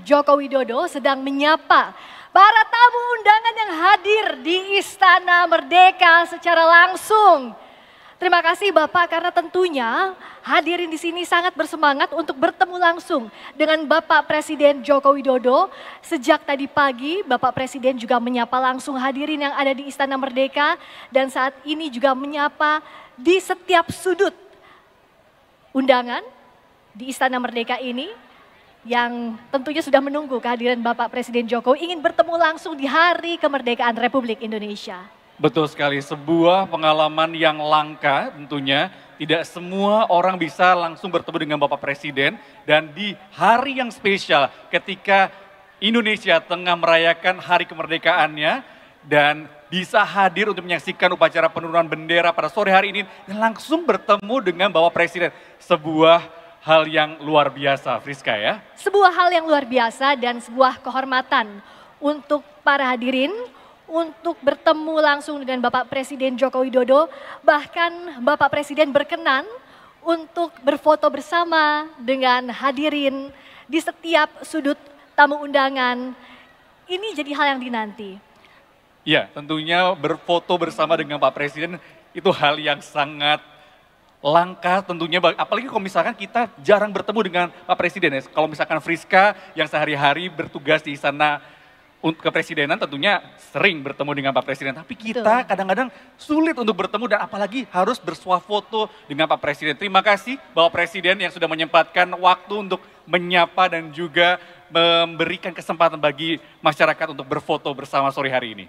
Joko Widodo sedang menyapa para tamu undangan yang hadir di Istana Merdeka secara langsung. Terima kasih Bapak karena tentunya hadirin di sini sangat bersemangat untuk bertemu langsung dengan Bapak Presiden Joko Widodo. Sejak tadi pagi Bapak Presiden juga menyapa langsung hadirin yang ada di Istana Merdeka dan saat ini juga menyapa di setiap sudut undangan di Istana Merdeka ini yang tentunya sudah menunggu kehadiran Bapak Presiden Jokowi ingin bertemu langsung di Hari Kemerdekaan Republik Indonesia. Betul sekali, sebuah pengalaman yang langka tentunya. Tidak semua orang bisa langsung bertemu dengan Bapak Presiden. Dan di hari yang spesial ketika Indonesia tengah merayakan hari kemerdekaannya. Dan bisa hadir untuk menyaksikan upacara penurunan bendera pada sore hari ini. Dan langsung bertemu dengan Bapak Presiden. Sebuah hal yang luar biasa, Friska ya. Sebuah hal yang luar biasa dan sebuah kehormatan untuk para hadirin. Untuk bertemu langsung dengan Bapak Presiden Joko Widodo, bahkan Bapak Presiden berkenan untuk berfoto bersama dengan hadirin di setiap sudut tamu undangan. Ini jadi hal yang dinanti. Ya, tentunya berfoto bersama dengan Pak Presiden itu hal yang sangat langka tentunya, apalagi kalau misalkan kita jarang bertemu dengan Pak Presiden ya. Kalau misalkan Friska yang sehari-hari bertugas di Istana Kepresidenan tentunya sering bertemu dengan Pak Presiden. Tapi kita kadang-kadang sulit untuk bertemu dan apalagi harus bersuah foto dengan Pak Presiden. Terima kasih Bapak Presiden yang sudah menyempatkan waktu untuk menyapa dan juga memberikan kesempatan bagi masyarakat untuk berfoto bersama sore hari ini.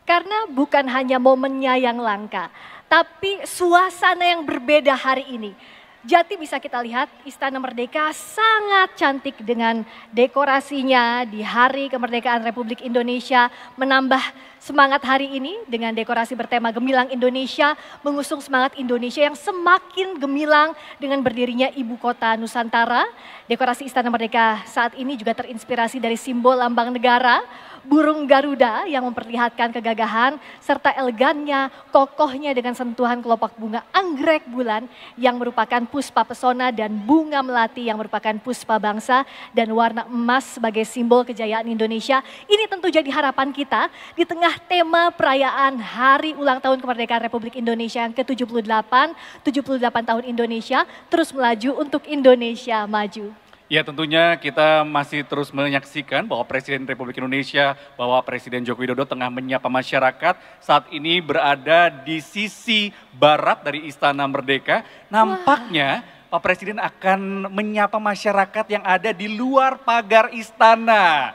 Karena bukan hanya momennya yang langka, tapi suasana yang berbeda hari ini. Jadi bisa kita lihat Istana Merdeka sangat cantik dengan dekorasinya di Hari Kemerdekaan Republik Indonesia, menambah semangat hari ini dengan dekorasi bertema Gemilang Indonesia, mengusung semangat Indonesia yang semakin gemilang dengan berdirinya Ibu Kota Nusantara. Dekorasi Istana Merdeka saat ini juga terinspirasi dari simbol lambang negara, burung Garuda yang memperlihatkan kegagahan serta elegannya, kokohnya dengan sentuhan kelopak bunga anggrek bulan yang merupakan puspa pesona dan bunga melati yang merupakan puspa bangsa dan warna emas sebagai simbol kejayaan Indonesia. Ini tentu jadi harapan kita di tengah tema perayaan Hari Ulang Tahun Kemerdekaan Republik Indonesia yang ke-78, 78 tahun Indonesia terus melaju untuk Indonesia maju. Ya tentunya kita masih terus menyaksikan bahwa Presiden Republik Indonesia, bahwa Presiden Joko Widodo tengah menyapa masyarakat saat ini berada di sisi barat dari Istana Merdeka. Nampaknya Pak Presiden akan menyapa masyarakat yang ada di luar pagar istana.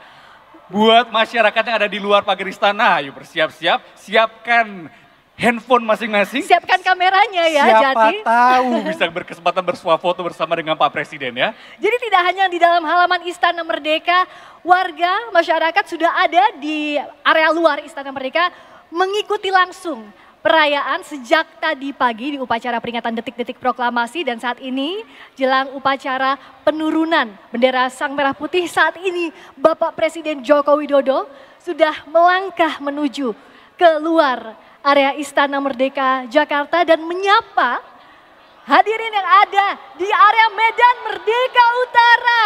Buat masyarakat yang ada di luar pagar istana, ayo bersiap-siap, siapkan handphone masing-masing. Siapkan kameranya ya, Siapa tahu bisa berkesempatan bersuah foto bersama dengan Pak Presiden ya. Jadi tidak hanya di dalam halaman Istana Merdeka, warga, masyarakat sudah ada di area luar Istana Merdeka mengikuti langsung perayaan sejak tadi pagi di upacara peringatan detik-detik proklamasi dan saat ini jelang upacara penurunan bendera Sang Merah Putih. Saat ini Bapak Presiden Joko Widodo sudah melangkah menuju keluar area Istana Merdeka Jakarta dan menyapa hadirin yang ada di area Medan Merdeka Utara.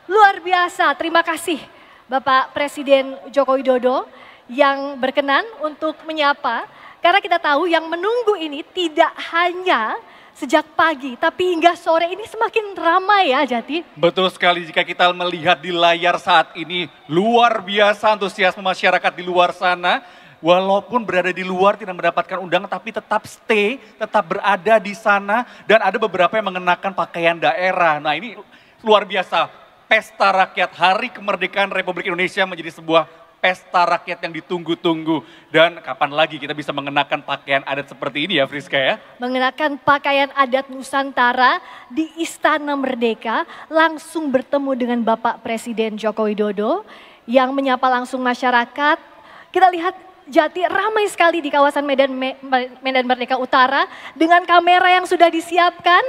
Luar biasa, terima kasih Bapak Presiden Joko Widodo yang berkenan untuk menyapa. Karena kita tahu yang menunggu ini tidak hanya sejak pagi, tapi hingga sore ini semakin ramai ya Jati. Betul sekali, jika kita melihat di layar saat ini luar biasa antusiasme masyarakat di luar sana. Walaupun berada di luar tidak mendapatkan undangan tapi tetap stay, tetap berada di sana dan ada beberapa yang mengenakan pakaian daerah. Nah ini luar biasa, pesta rakyat Hari Kemerdekaan Republik Indonesia menjadi sebuah pesta rakyat yang ditunggu-tunggu. Dan kapan lagi kita bisa mengenakan pakaian adat seperti ini ya Friska ya? Mengenakan pakaian adat Nusantara di Istana Merdeka langsung bertemu dengan Bapak Presiden Joko Widodo yang menyapa langsung masyarakat. Kita lihat Jati ramai sekali di kawasan Medan Merdeka Utara dengan kamera yang sudah disiapkan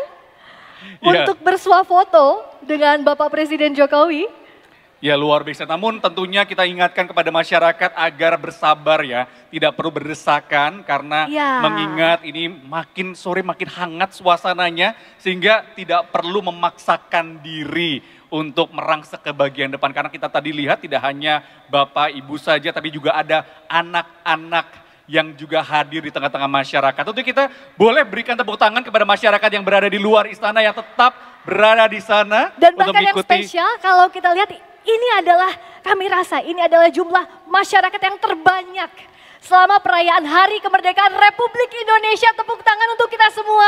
untuk bersuah foto dengan Bapak Presiden Jokowi. Ya luar biasa, namun tentunya kita ingatkan kepada masyarakat agar bersabar ya. Tidak perlu berdesakan karena mengingat ini makin sore makin hangat suasananya. Sehingga tidak perlu memaksakan diri untuk merangsek ke bagian depan. Karena kita tadi lihat tidak hanya Bapak Ibu saja, tapi juga ada anak-anak yang juga hadir di tengah-tengah masyarakat. Tentu kita boleh berikan tepuk tangan kepada masyarakat yang berada di luar istana yang tetap berada di sana. Dan bahkan yang spesial kalau kita lihat ini adalah, kami rasa ini adalah jumlah masyarakat yang terbanyak selama perayaan Hari Kemerdekaan Republik Indonesia. Tepuk tangan untuk kita semua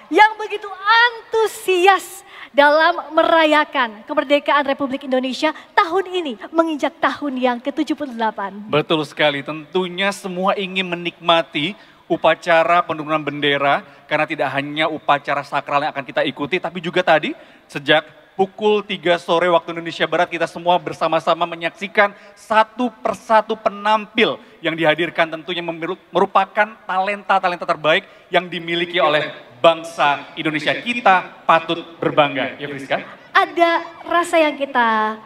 yang begitu antusias dalam merayakan kemerdekaan Republik Indonesia tahun ini menginjak tahun yang ke-78. Betul sekali, tentunya semua ingin menikmati upacara penurunan bendera karena tidak hanya upacara sakral yang akan kita ikuti, tapi juga tadi sejak pukul 3 sore waktu Indonesia Barat kita semua bersama-sama menyaksikan satu persatu penampil yang dihadirkan, tentunya merupakan talenta-talenta terbaik yang dimiliki oleh bangsa Indonesia. Kita patut berbangga, ya Friska? Ada rasa yang kita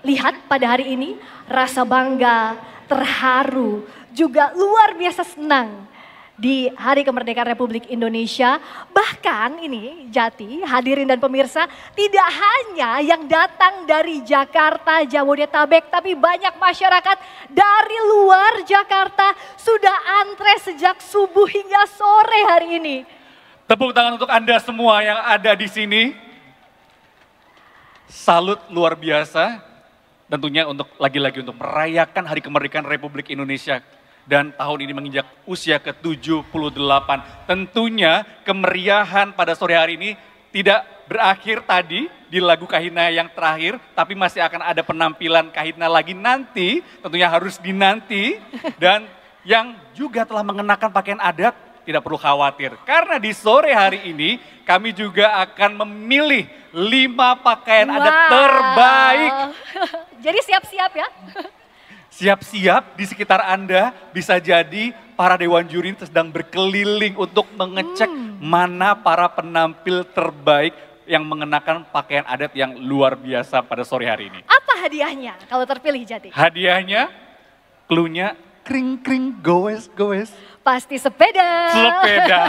lihat pada hari ini, rasa bangga, terharu, juga luar biasa senang di Hari Kemerdekaan Republik Indonesia. Bahkan ini Jati, hadirin dan pemirsa, tidak hanya yang datang dari Jakarta, Jabodetabek, tapi banyak masyarakat dari luar Jakarta sudah antre sejak subuh hingga sore hari ini. Tepuk tangan untuk Anda semua yang ada di sini. Salut luar biasa, tentunya untuk lagi-lagi untuk merayakan Hari Kemerdekaan Republik Indonesia. Dan tahun ini menginjak usia ke-78. Tentunya kemeriahan pada sore hari ini tidak berakhir tadi di lagu Kahina yang terakhir, tapi masih akan ada penampilan Kahina lagi nanti, tentunya harus dinanti. Dan yang juga telah mengenakan pakaian adat, tidak perlu khawatir. Karena di sore hari ini kami juga akan memilih 5 pakaian adat terbaik. Jadi siap-siap ya. Siap-siap di sekitar Anda, bisa jadi para dewan juri sedang berkeliling untuk mengecek mana para penampil terbaik yang mengenakan pakaian adat yang luar biasa pada sore hari ini. Apa hadiahnya kalau terpilih Jati? Hadiahnya, clue-nya kring-kring goes-goes. Pasti sepeda. Sepeda.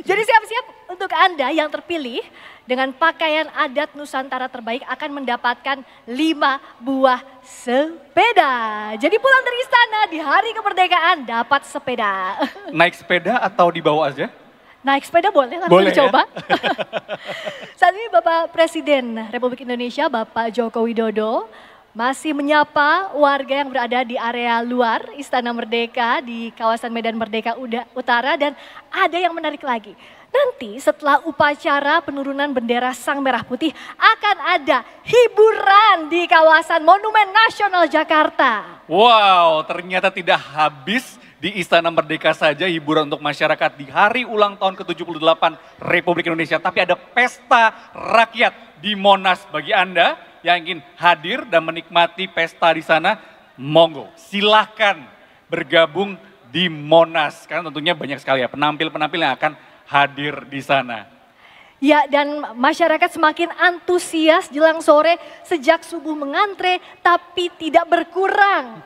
Jadi siap-siap untuk Anda yang terpilih dengan pakaian adat Nusantara terbaik akan mendapatkan 5 buah sepeda. Jadi pulang dari istana di Hari Kemerdekaan dapat sepeda. Naik sepeda atau dibawa aja? Naik sepeda boleh, langsung Boleh, dicoba. ya? Saat ini Bapak Presiden Republik Indonesia, Bapak Joko Widodo, masih menyapa warga yang berada di area luar Istana Merdeka di kawasan Medan Merdeka Utara. Dan ada yang menarik lagi. Nanti setelah upacara penurunan bendera Sang Merah Putih akan ada hiburan di kawasan Monumen Nasional Jakarta. Wow, ternyata tidak habis di Istana Merdeka saja hiburan untuk masyarakat di hari ulang tahun ke-78 Republik Indonesia. Tapi ada pesta rakyat di Monas. Bagi Anda yang ingin hadir dan menikmati pesta di sana, monggo silahkan bergabung di Monas. Karena tentunya banyak sekali ya penampil-penampil yang akan hadir di sana. Ya, dan masyarakat semakin antusias jelang sore sejak subuh mengantre, tapi tidak berkurang.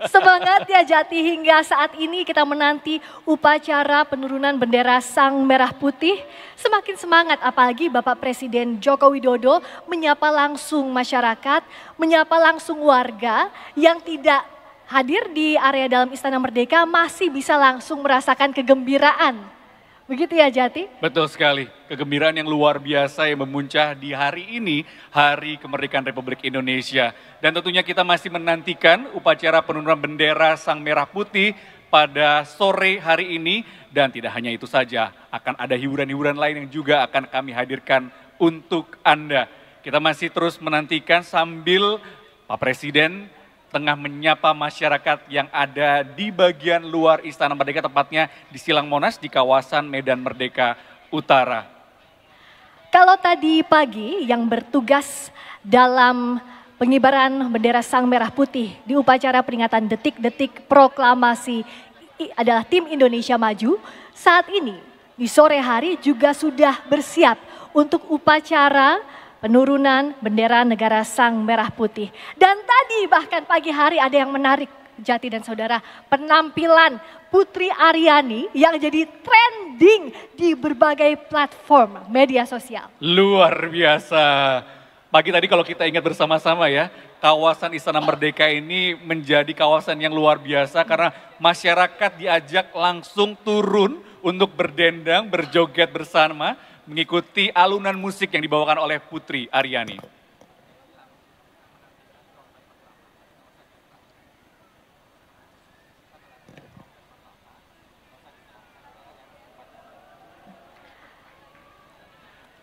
Semangat ya Jati, hingga saat ini kita menanti upacara penurunan bendera Sang Merah Putih. Semakin semangat apalagi Bapak Presiden Joko Widodo menyapa langsung masyarakat, menyapa langsung warga yang tidak hadir di area dalam Istana Merdeka masih bisa langsung merasakan kegembiraan. Begitu ya Jati? Betul sekali, kegembiraan yang luar biasa yang memuncah di hari ini, Hari Kemerdekaan Republik Indonesia. Dan tentunya kita masih menantikan upacara penurunan bendera Sang Merah Putih pada sore hari ini. Dan tidak hanya itu saja, akan ada hiburan-hiburan lain yang juga akan kami hadirkan untuk Anda. Kita masih terus menantikan sambil Pak Presiden tengah menyapa masyarakat yang ada di bagian luar Istana Merdeka, tepatnya di Silang Monas di kawasan Medan Merdeka Utara. Kalau tadi pagi yang bertugas dalam pengibaran bendera Sang Merah Putih di upacara peringatan detik-detik proklamasi adalah tim Indonesia Maju, saat ini di sore hari juga sudah bersiap untuk upacara penurunan bendera negara Sang Merah Putih. Dan tadi bahkan pagi hari ada yang menarik Jati dan saudara, penampilan Putri Aryani yang jadi trending trending di berbagai platform media sosial. Luar biasa. Pagi tadi kalau kita ingat bersama-sama ya, kawasan Istana Merdeka ini menjadi kawasan yang luar biasa karena masyarakat diajak langsung turun untuk berdendang, berjoget bersama, mengikuti alunan musik yang dibawakan oleh Putri Aryani.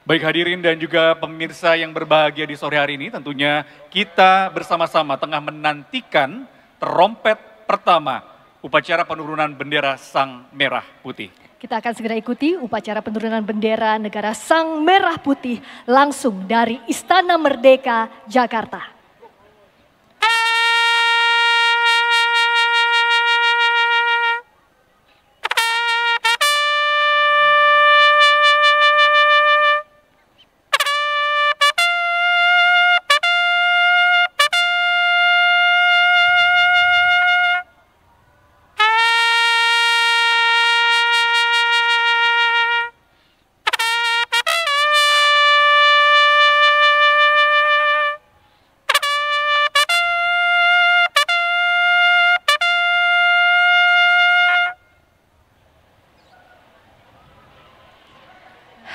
Baik hadirin dan juga pemirsa yang berbahagia di sore hari ini, tentunya kita bersama-sama tengah menantikan trompet pertama upacara penurunan bendera Sang Merah Putih. Kita akan segera ikuti upacara penurunan bendera negara Sang Merah Putih langsung dari Istana Merdeka, Jakarta.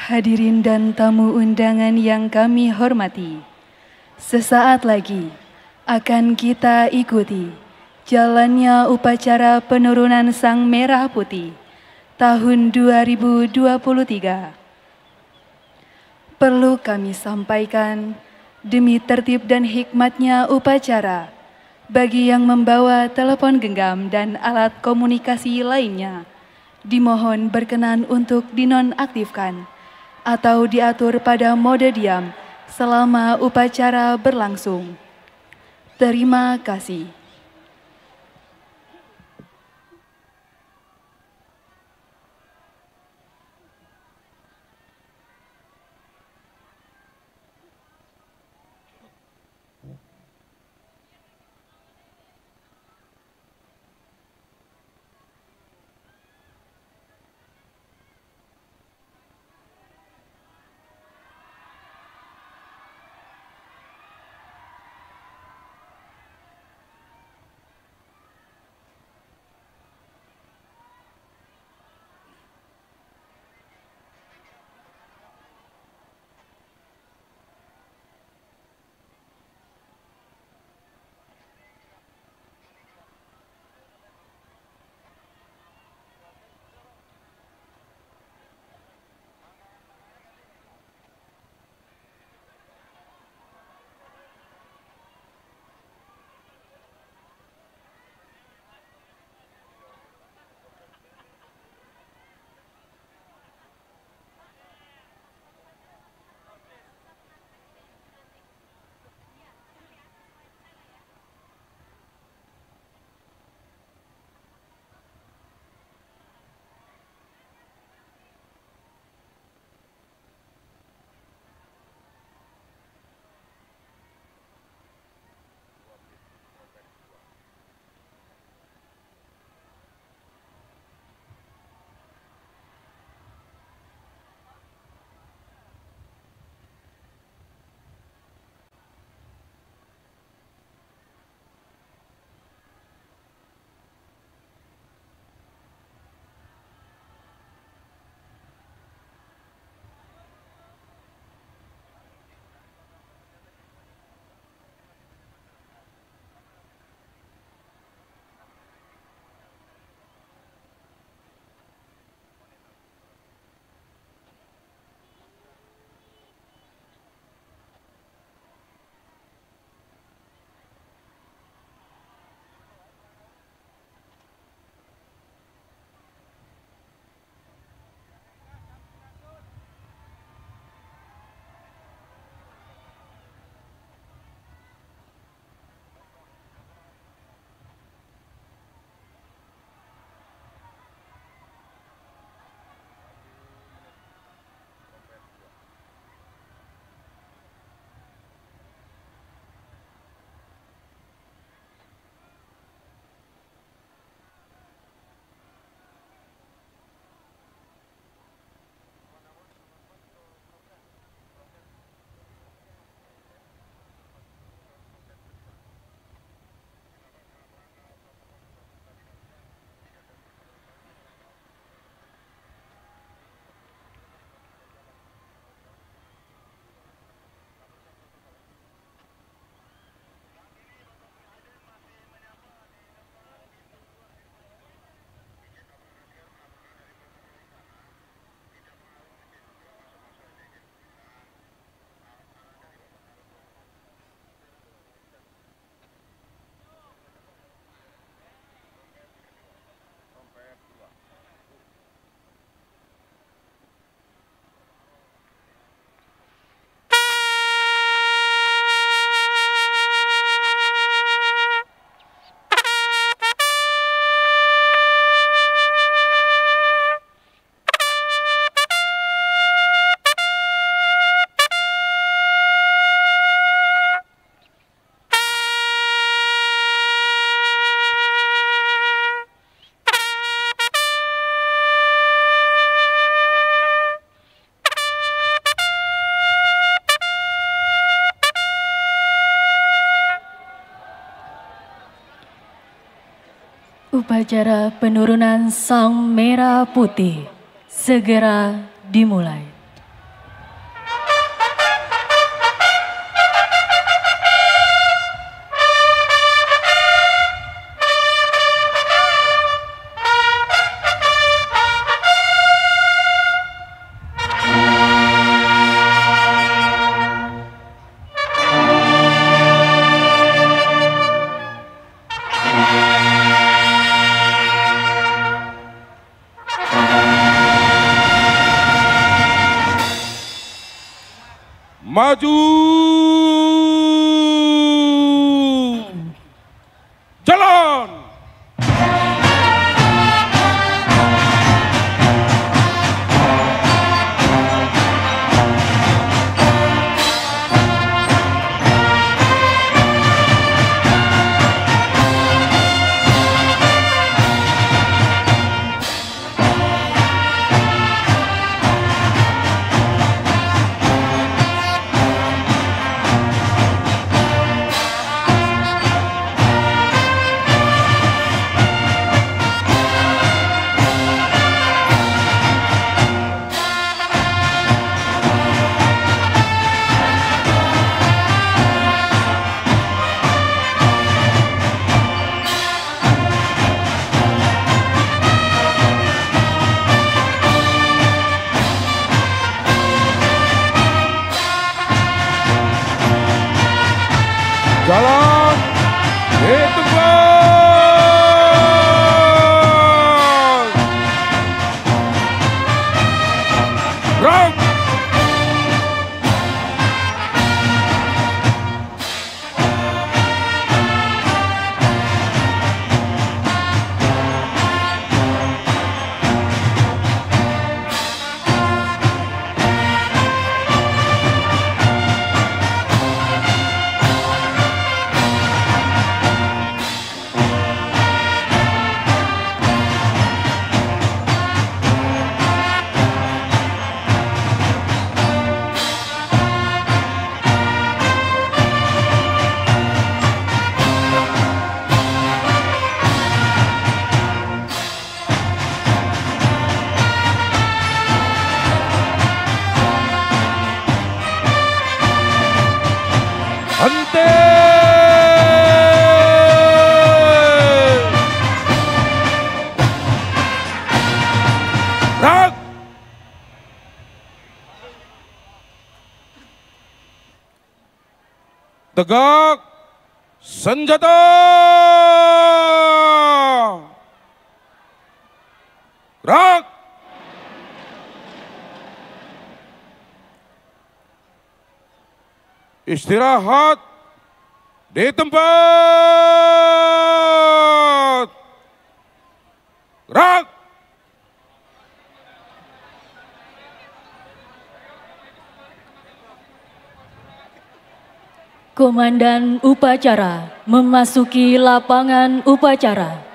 Hadirin dan tamu undangan yang kami hormati, sesaat lagi akan kita ikuti jalannya upacara penurunan Sang Merah Putih tahun 2023. Perlu kami sampaikan, demi tertib dan hikmatnya upacara, bagi yang membawa telepon genggam dan alat komunikasi lainnya, dimohon berkenan untuk dinonaktifkan atau diatur pada mode diam selama upacara berlangsung. Terima kasih. Upacara penurunan Sang Merah Putih segera dimulai. Maju, jalan. Jalan di tempat. Gerak. Henti. Gerak. Tegak. Senjata. Gerak. Istirahat di tempat. Gerak. Komandan upacara memasuki lapangan upacara.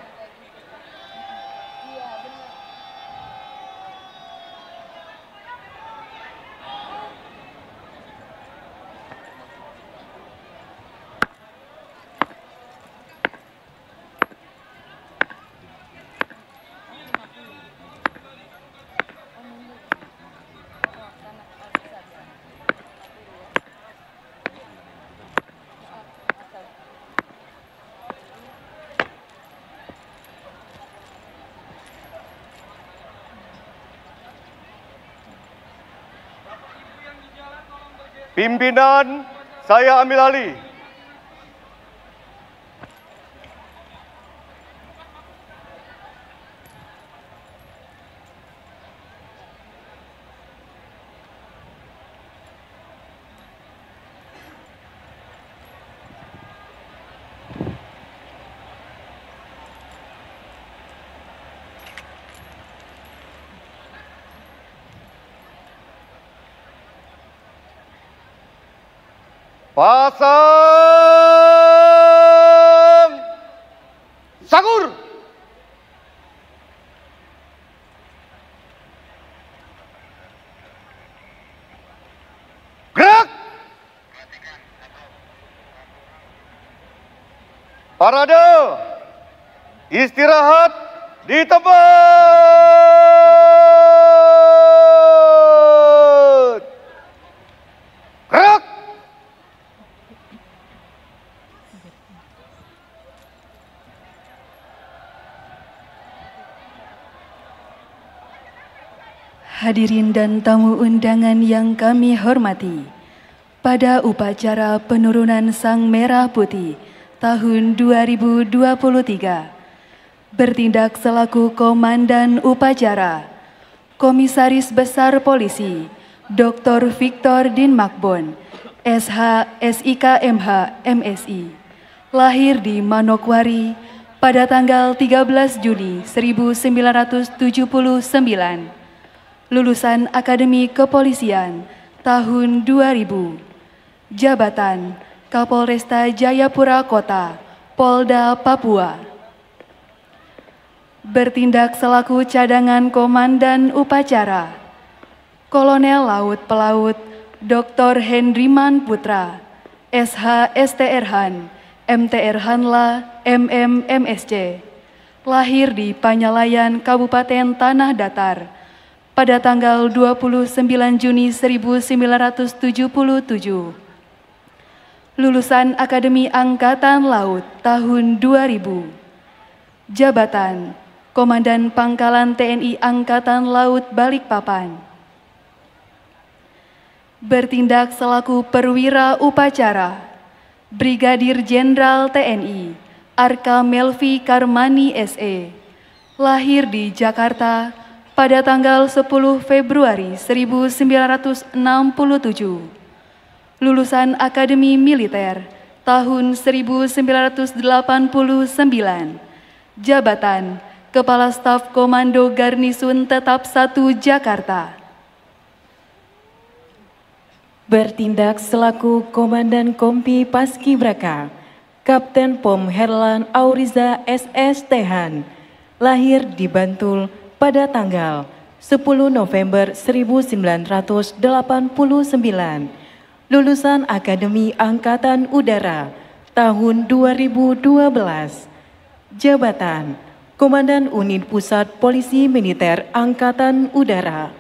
Pimpinan, saya ambil alih. Pasang sakur. Gerak. Parade Istirahat di tempat. Gerak. Hadirin dan tamu undangan yang kami hormati, pada upacara penurunan Sang Merah Putih tahun 2023, bertindak selaku Komandan Upacara, Komisaris Besar Polisi, Dr. Victor Dinmakbon, SH, SIK, MH, MSI, lahir di Manokwari pada tanggal 13 Juni 1979, lulusan Akademi Kepolisian tahun 2000, jabatan Kapolresta Jayapura Kota, Polda Papua. Bertindak selaku cadangan Komandan Upacara, Kolonel Laut Pelaut Dr. Hendriman Putra, SH STRhan, MTR Hanla, MM MSC, lahir di Panyalayan, Kabupaten Tanah Datar, pada tanggal 29 Juni 1977. Lulusan Akademi Angkatan Laut tahun 2000. Jabatan Komandan Pangkalan TNI Angkatan Laut Balikpapan. Bertindak selaku perwira upacara, Brigadir Jenderal TNI Arka Melvi Karmani SE, lahir di Jakarta pada tanggal 10 Februari 1967, lulusan Akademi Militer tahun 1989, jabatan Kepala Staf Komando Garnisun Tetap 1 Jakarta. Bertindak selaku Komandan Kompi Paskibraka, Kapten Pom Herlan Auriza SS Tehan, lahir di Bantul pada tanggal 10 November 1989, lulusan Akademi Angkatan Udara tahun 2012, jabatan Komandan Unit Pusat Polisi Militer Angkatan Udara.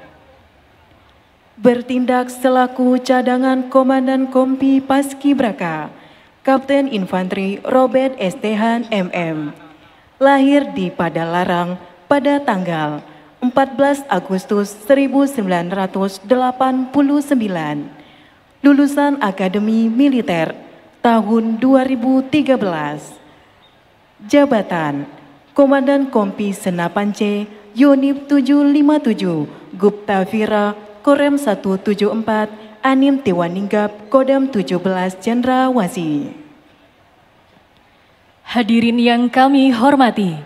Bertindak selaku cadangan Komandan Kompi Paskibraka, Kapten Infanteri Robert S. Tehan MM, lahir di Padalarang pada tanggal 14 Agustus 1989, lulusan Akademi Militer tahun 2013, jabatan Komandan Kompi Senapan C, Yonif 757, Gupta Vira, Korem 174, Anim Tiwaninggap, Kodam 17 Cendrawasih. Hadirin yang kami hormati,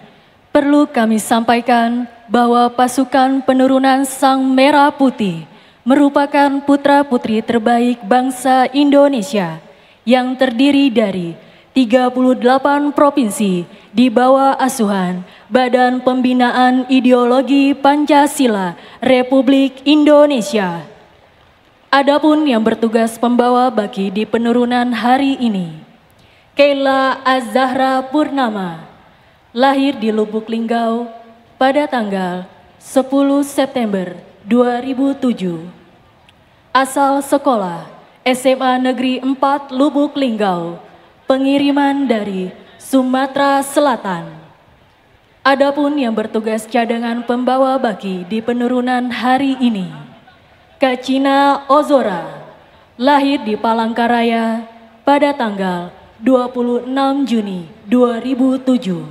perlu kami sampaikan bahwa pasukan penurunan Sang Merah Putih merupakan putra-putri terbaik bangsa Indonesia yang terdiri dari 38 provinsi di bawah asuhan Badan Pembinaan Ideologi Pancasila Republik Indonesia. Adapun yang bertugas pembawa baki di penurunan hari ini, Keila Az-Zahra Purnama, lahir di Lubuk Linggau pada tanggal 10 September 2007. Asal sekolah SMA Negeri 4 Lubuk Linggau, pengiriman dari Sumatera Selatan. Adapun yang bertugas cadangan pembawa baki di penurunan hari ini, Kacina Ozora, lahir di Palangkaraya pada tanggal 26 Juni 2007.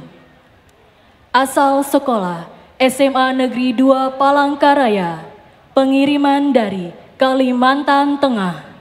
Asal sekolah SMA Negeri 2 Palangkaraya, pengiriman dari Kalimantan Tengah.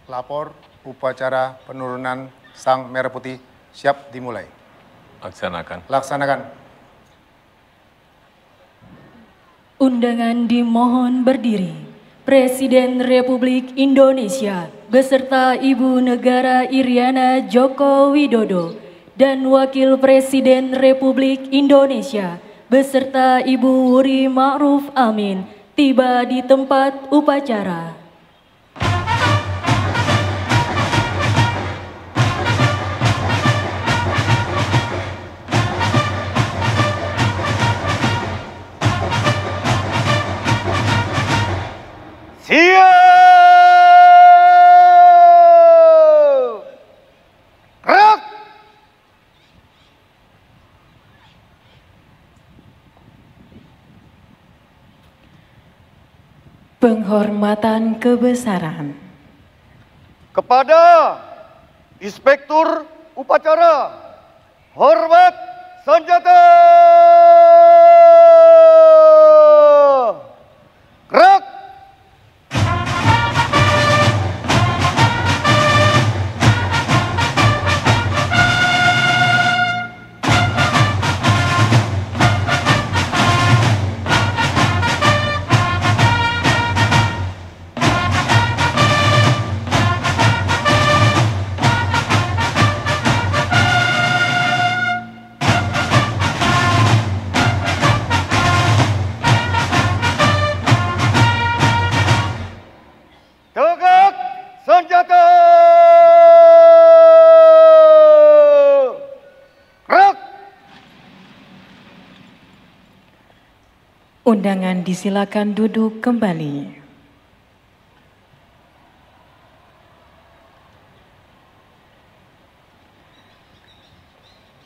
Lapor upacara penurunan Sang Merah Putih siap dimulai. Laksanakan. Laksanakan. Undangan dimohon berdiri. Presiden Republik Indonesia beserta Ibu Negara Iriana Joko Widodo dan Wakil Presiden Republik Indonesia beserta Ibu Wuri Ma'ruf Amin tiba di tempat upacara. Siap! Gerak! Penghormatan kebesaran Kepada Inspektur Upacara, hormat senjata! Gerak! Tegak senjata! Gerak! undangan disilakan duduk kembali.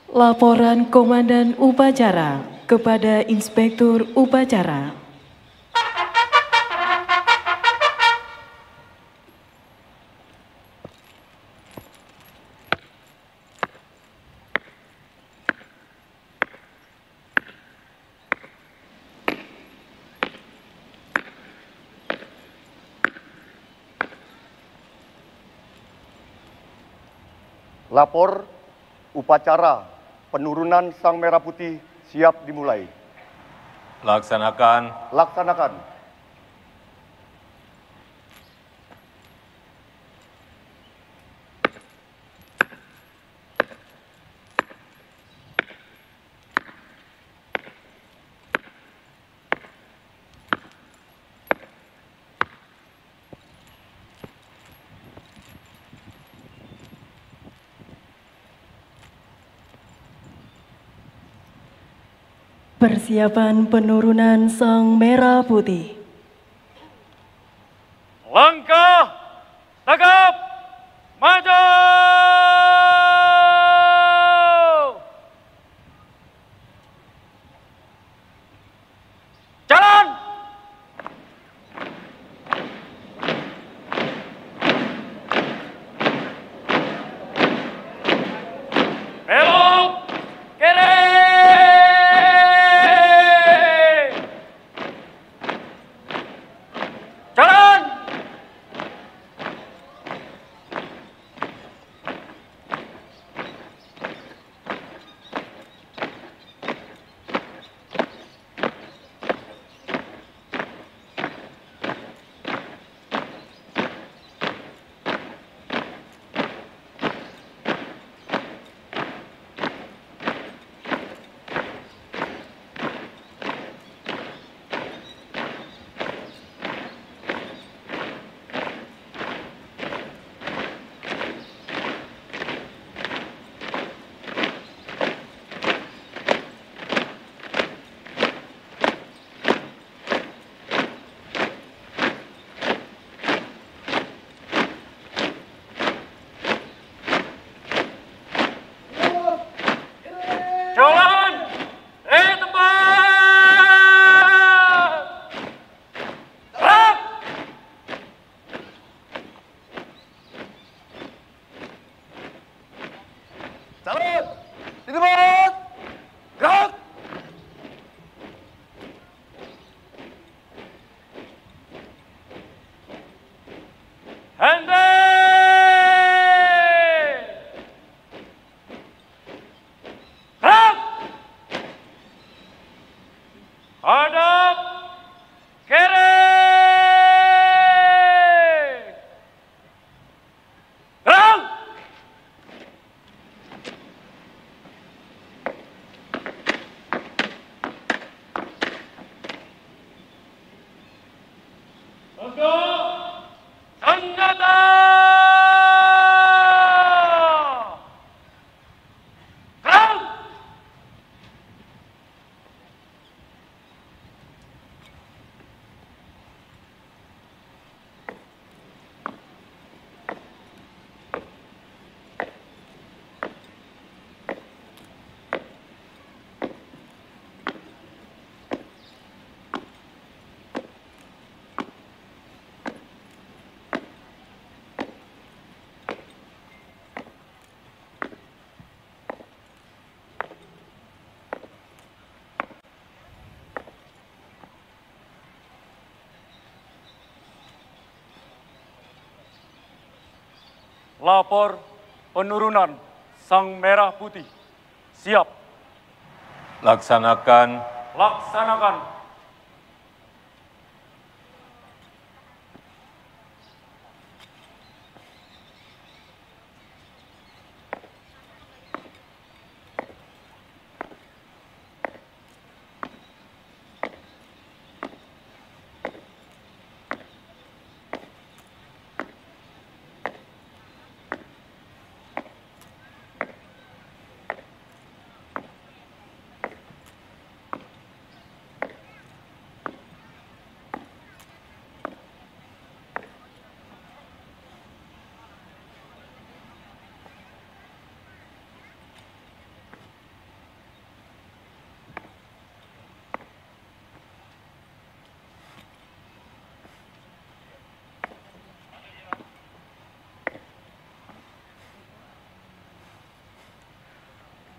Laporan Komandan Upacara kepada Inspektur Upacara. Lapor upacara penurunan Sang Merah Putih siap dimulai. Laksanakan. Laksanakan. Persiapan penurunan Sang Merah Putih. Langkah tegap maju. Jalan. Belok kiri. Lapor penurunan Sang Merah Putih. Siap. Laksanakan. Laksanakan.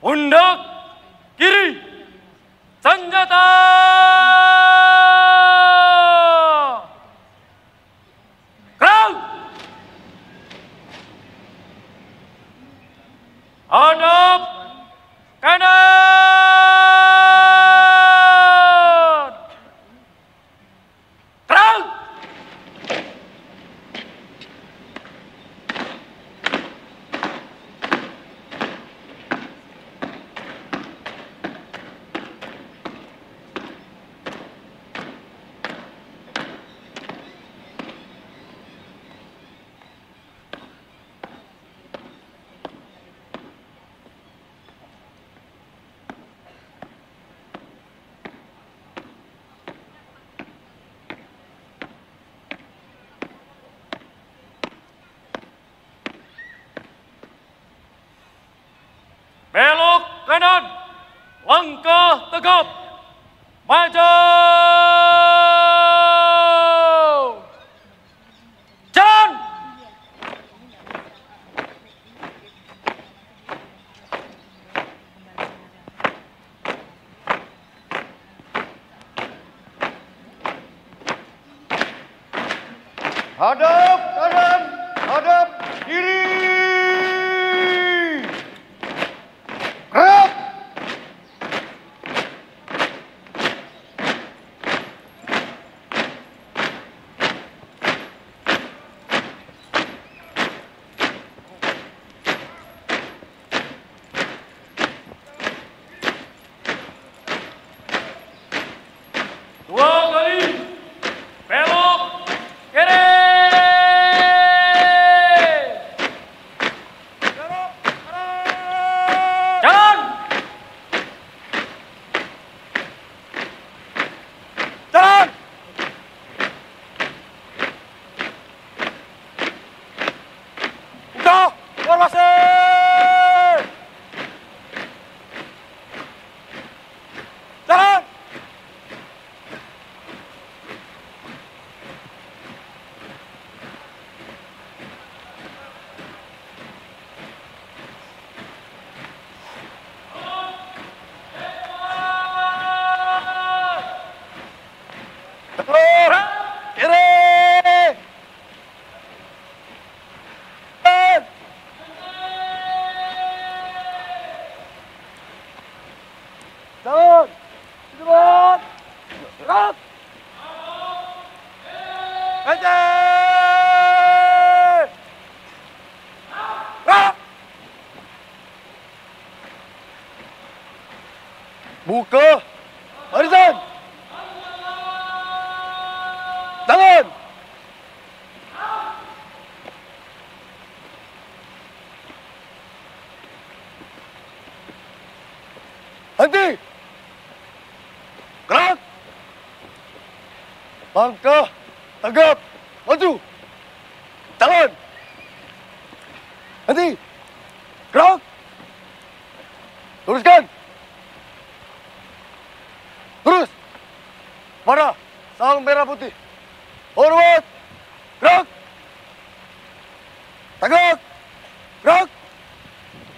Pundak kiri, senjata! Gerak! Hadap kanan! Gerak! Belok kanan, langkah tegap, maju, jalan. Hadap kanan, hadap kiri. Gerak! Dua kali, belok kiri. Jalan. Jalan. Udah, formasi. Jalan. Telur, kiri. Jalan. Jalan. Gerak. Kencang. Gerak. Buka barisan. Jalan. Henti. Gerak. Langkah tegap, maju. Jalan. Henti. Gerak. Teruskan. Terus. Mana? Sang Merah Putih. Forward. Gerak. Tegak. Gerak.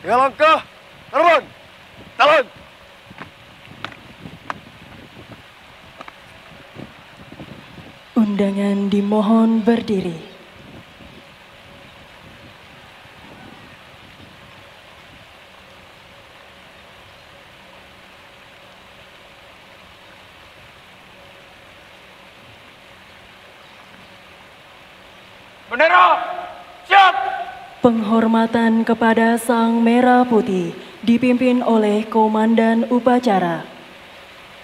3 langkah. Terbang. Jalan. Undangan dimohon berdiri. Bendera, siap. Penghormatan kepada Sang Merah Putih dipimpin oleh Komandan Upacara.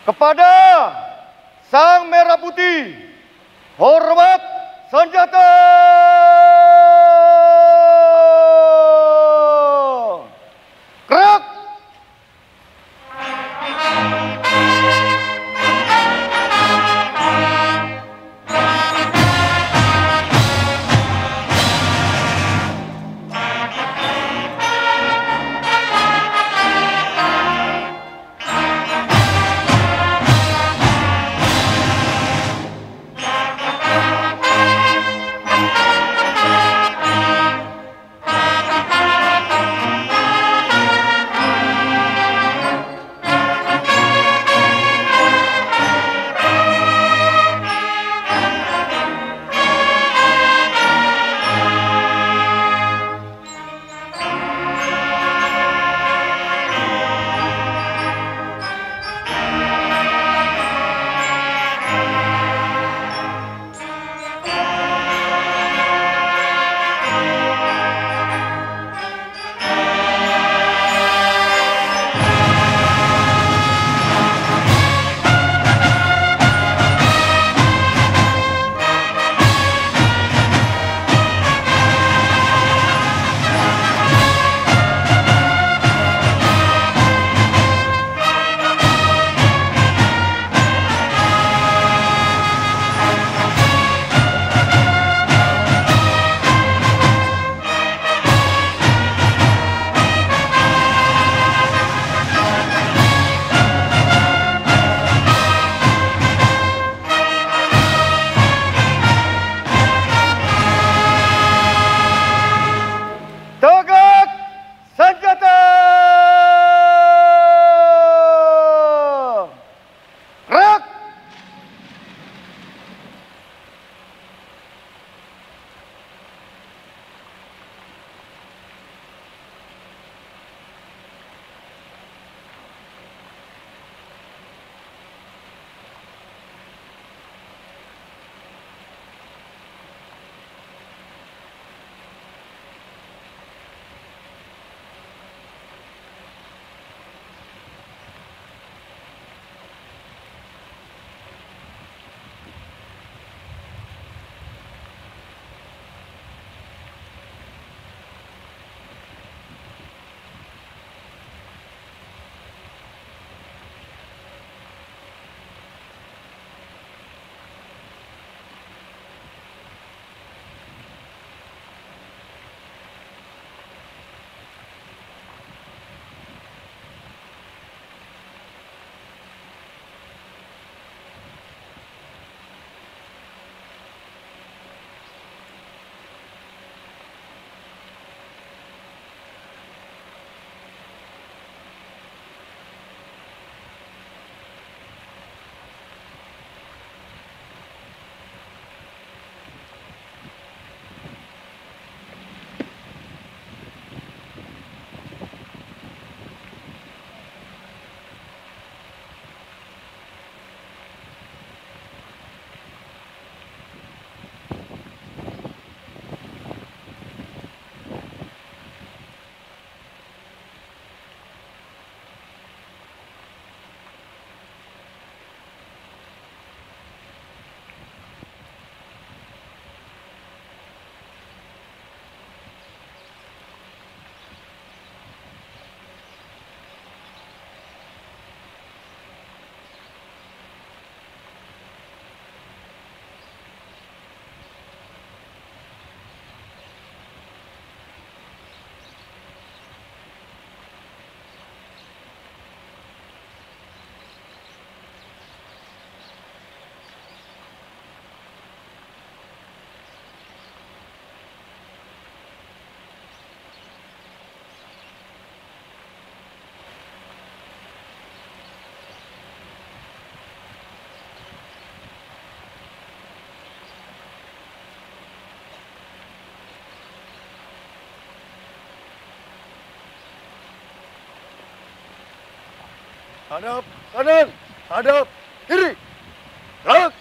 Kepada Sang Merah Putih, hormat senjata. Gerak. Tegak senjata. Gerak. Hadap kanan, hadap kiri. Gerak.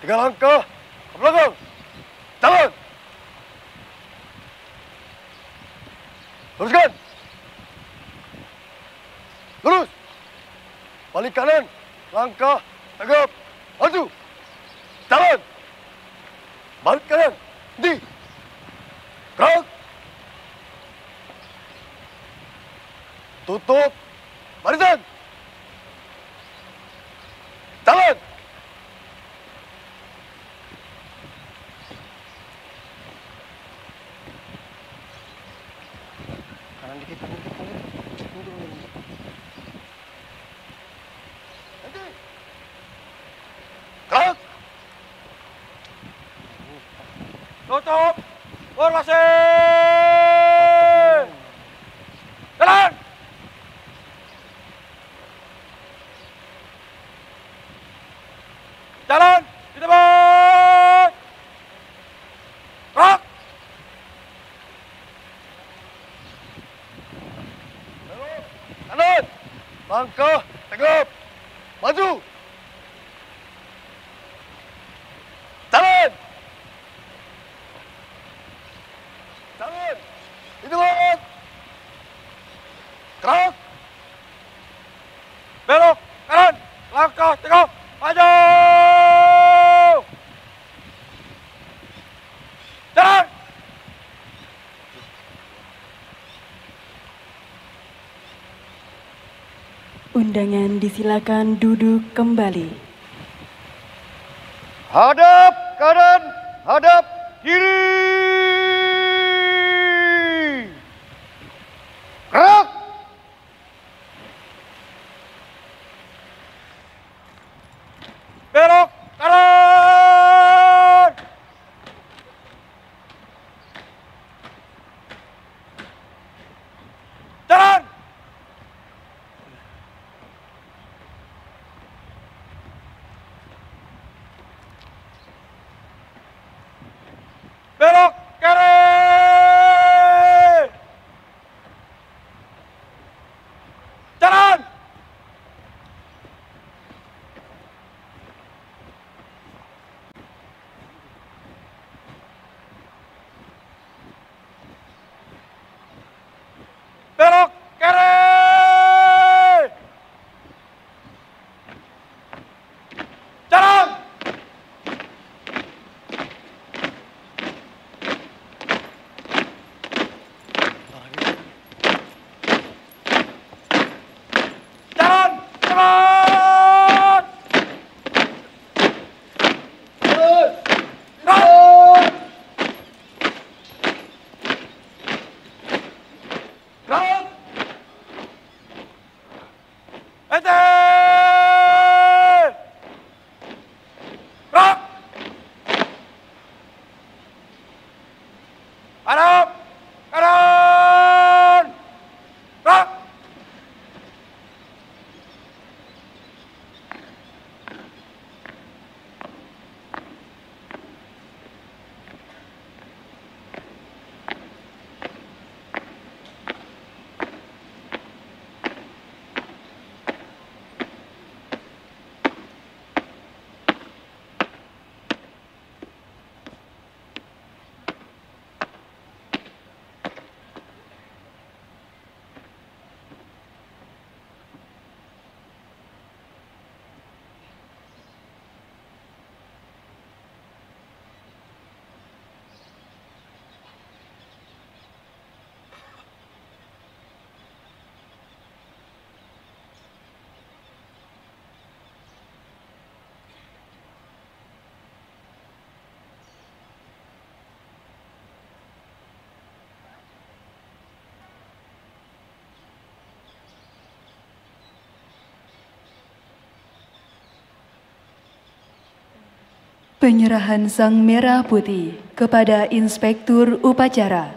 3 langkah ke belakang. Luruskan. Lurus. Balik kanan. Langkah. Tegap. Maju. Jalan. Balik kanan. Di. Gerak. Tutup. Barisan. Jalan. Kanan dikit, kanan dikit, kanan dikit. Nanti. Gerak. Tutup. Formasi. Jalan. Jalan. Di depan. Gerak. Kanan. Langkah. Tegap. Maju. Jalan. Jalan. Itu banget. Gerak. Belok. Kanan. Langkah. Tegap. Maju. Jalan. Undangan disilakan duduk kembali. Hadap kanan, hadap kiri. Gerak. Belok. Kanan. Jalan. Belok kiri. Jalan. Belok kiri. Jalan. Jalan. Cepat. Gerak. Gerak. Ente. Gerak. Hadap. Kanan. Gerak. Penyerahan Sang Merah Putih kepada Inspektur Upacara.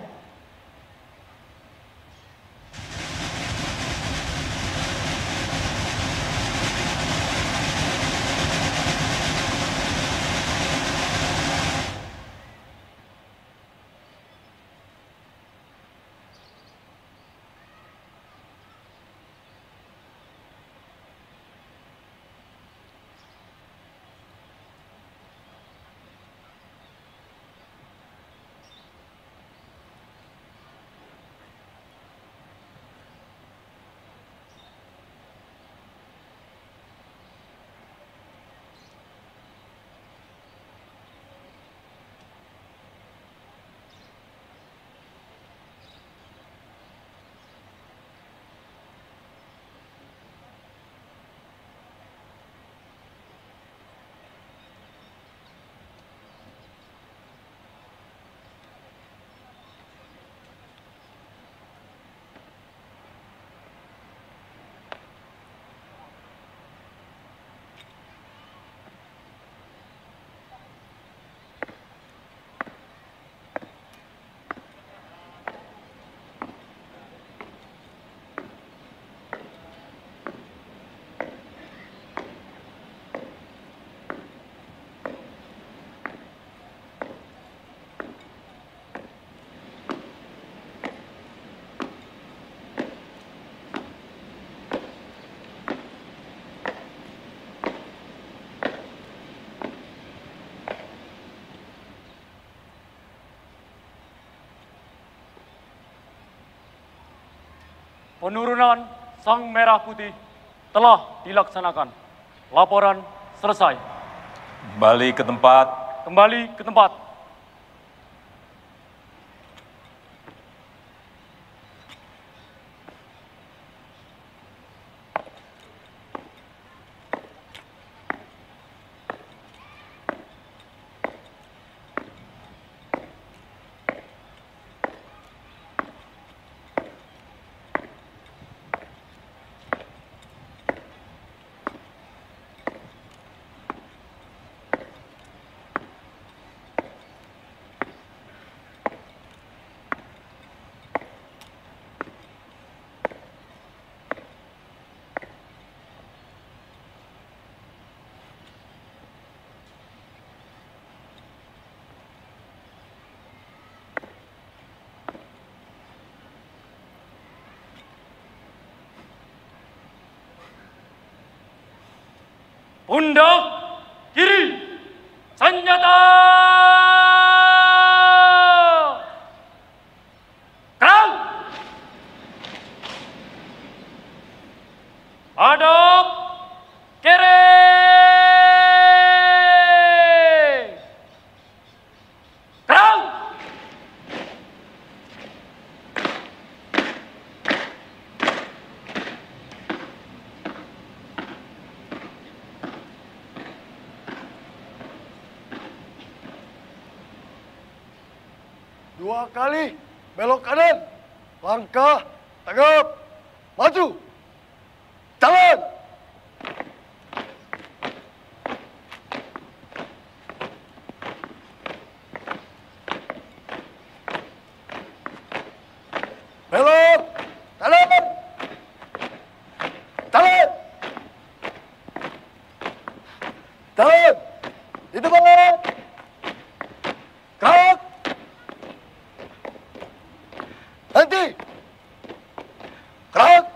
penurunan Sang Merah Putih telah dilaksanakan. Laporan selesai. Kembali ke tempat. Kembali ke tempat. Pundak kiri, senjata! Kerang! Hadap kiri! Kerang! Dua kali belok kanan, langkah, tegap, maju, jalan. Belok kanan, jalan, jalan, di depan, gerak. Henti! Gerak!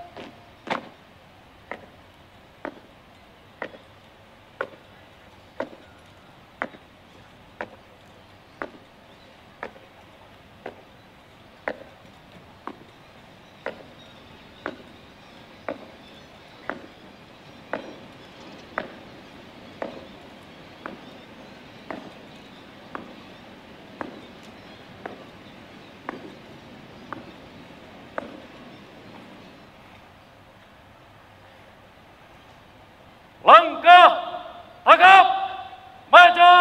Langkah, tegap, maju!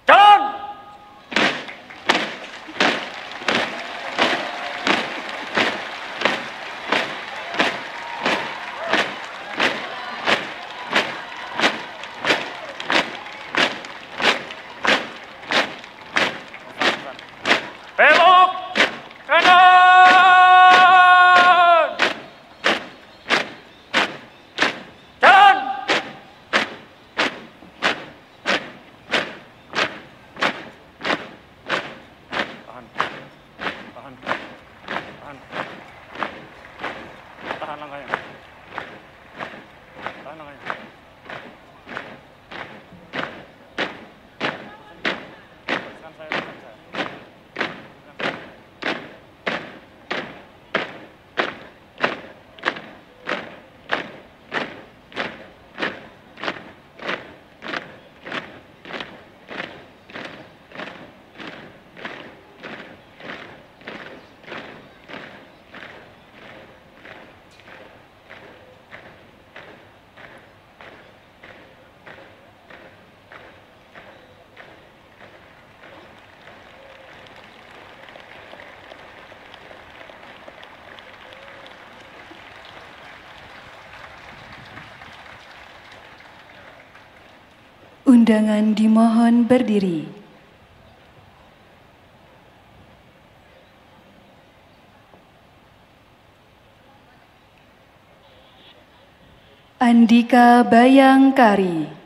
Jalan! Belok kanan! Tahan langkahnya. Tahan langkahnya. Teruskan saya, teruskan saya. Undangan dimohon berdiri. Andika Bayangkari.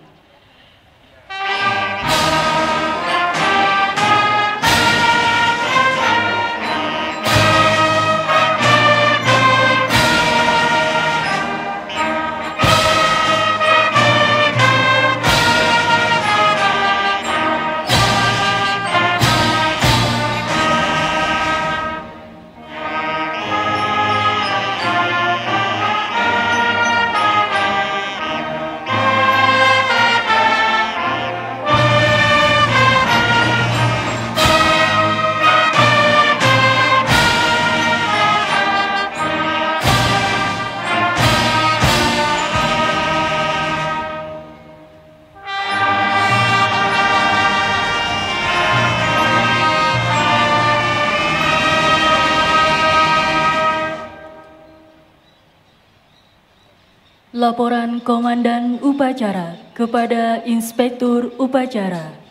Laporan Komandan Upacara kepada Inspektur Upacara.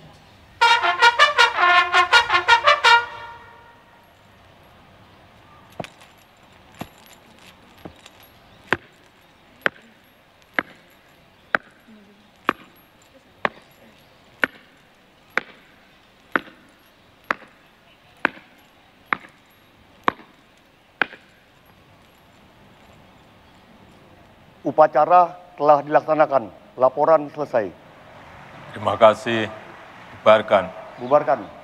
Upacara telah dilaksanakan. Laporan selesai. Terima kasih. Bubarkan. Bubarkan.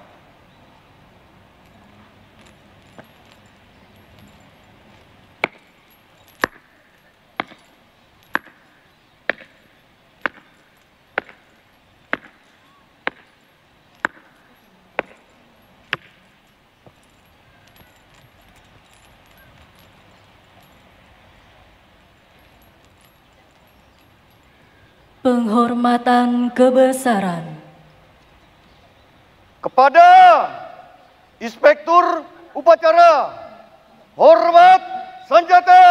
Penghormatan kebesaran. Kepada Inspektur Upacara, hormat senjata!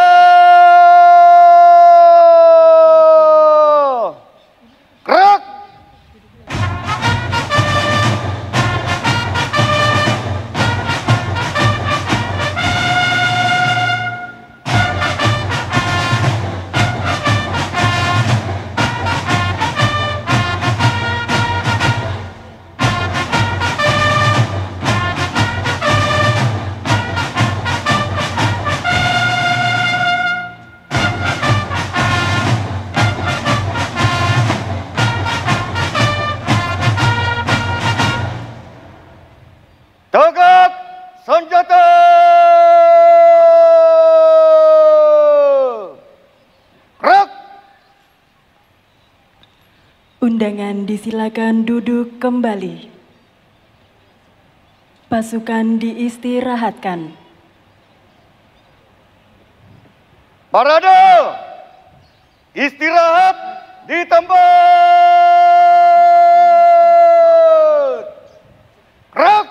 Gerak! Tegak senjata! Gerak! Undangan disilakan duduk kembali. Pasukan diistirahatkan. Parade! Istirahat di tempat! Gerak!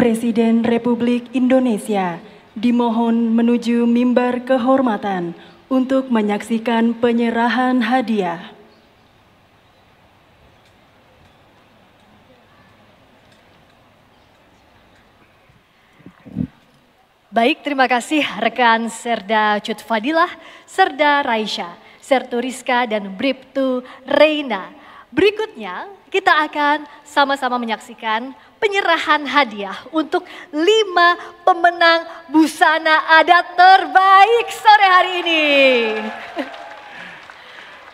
Presiden Republik Indonesia dimohon menuju mimbar kehormatan untuk menyaksikan penyerahan hadiah. Baik, terima kasih rekan Serda Cut Fadilah, Serda Raisya, Sertu Rizka, dan Bribtu Reina. Berikutnya kita akan sama-sama menyaksikan penyerahan hadiah untuk 5 pemenang busana adat terbaik sore hari ini.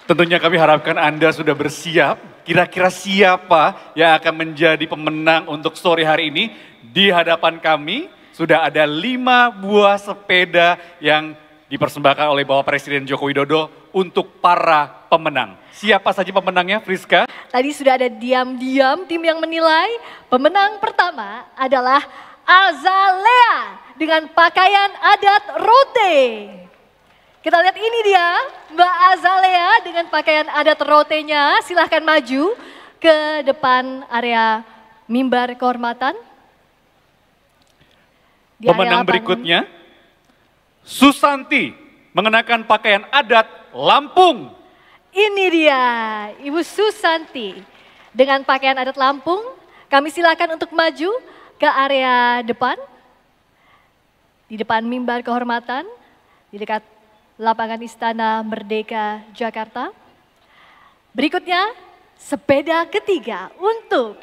Tentunya kami harapkan Anda sudah bersiap. Kira-kira siapa yang akan menjadi pemenang untuk sore hari ini? Di hadapan kami sudah ada 5 buah sepeda yang dipersembahkan oleh Bapak Presiden Joko Widodo untuk para pemenang. Siapa saja pemenangnya, Friska? Tadi sudah ada diam-diam tim yang menilai. Pemenang pertama adalah Azalea dengan pakaian adat Rote. Kita lihat ini dia, Mbak Azalea dengan pakaian adat Rote-nya. Silahkan maju ke depan area mimbar kehormatan. Di Pemenang berikutnya, Susanti mengenakan pakaian adat Lampung. Ini dia, Ibu Susanti dengan pakaian adat Lampung. Kami silakan untuk maju ke area depan. Di depan mimbar kehormatan, di dekat lapangan Istana Merdeka Jakarta. Berikutnya, sepeda ketiga untuk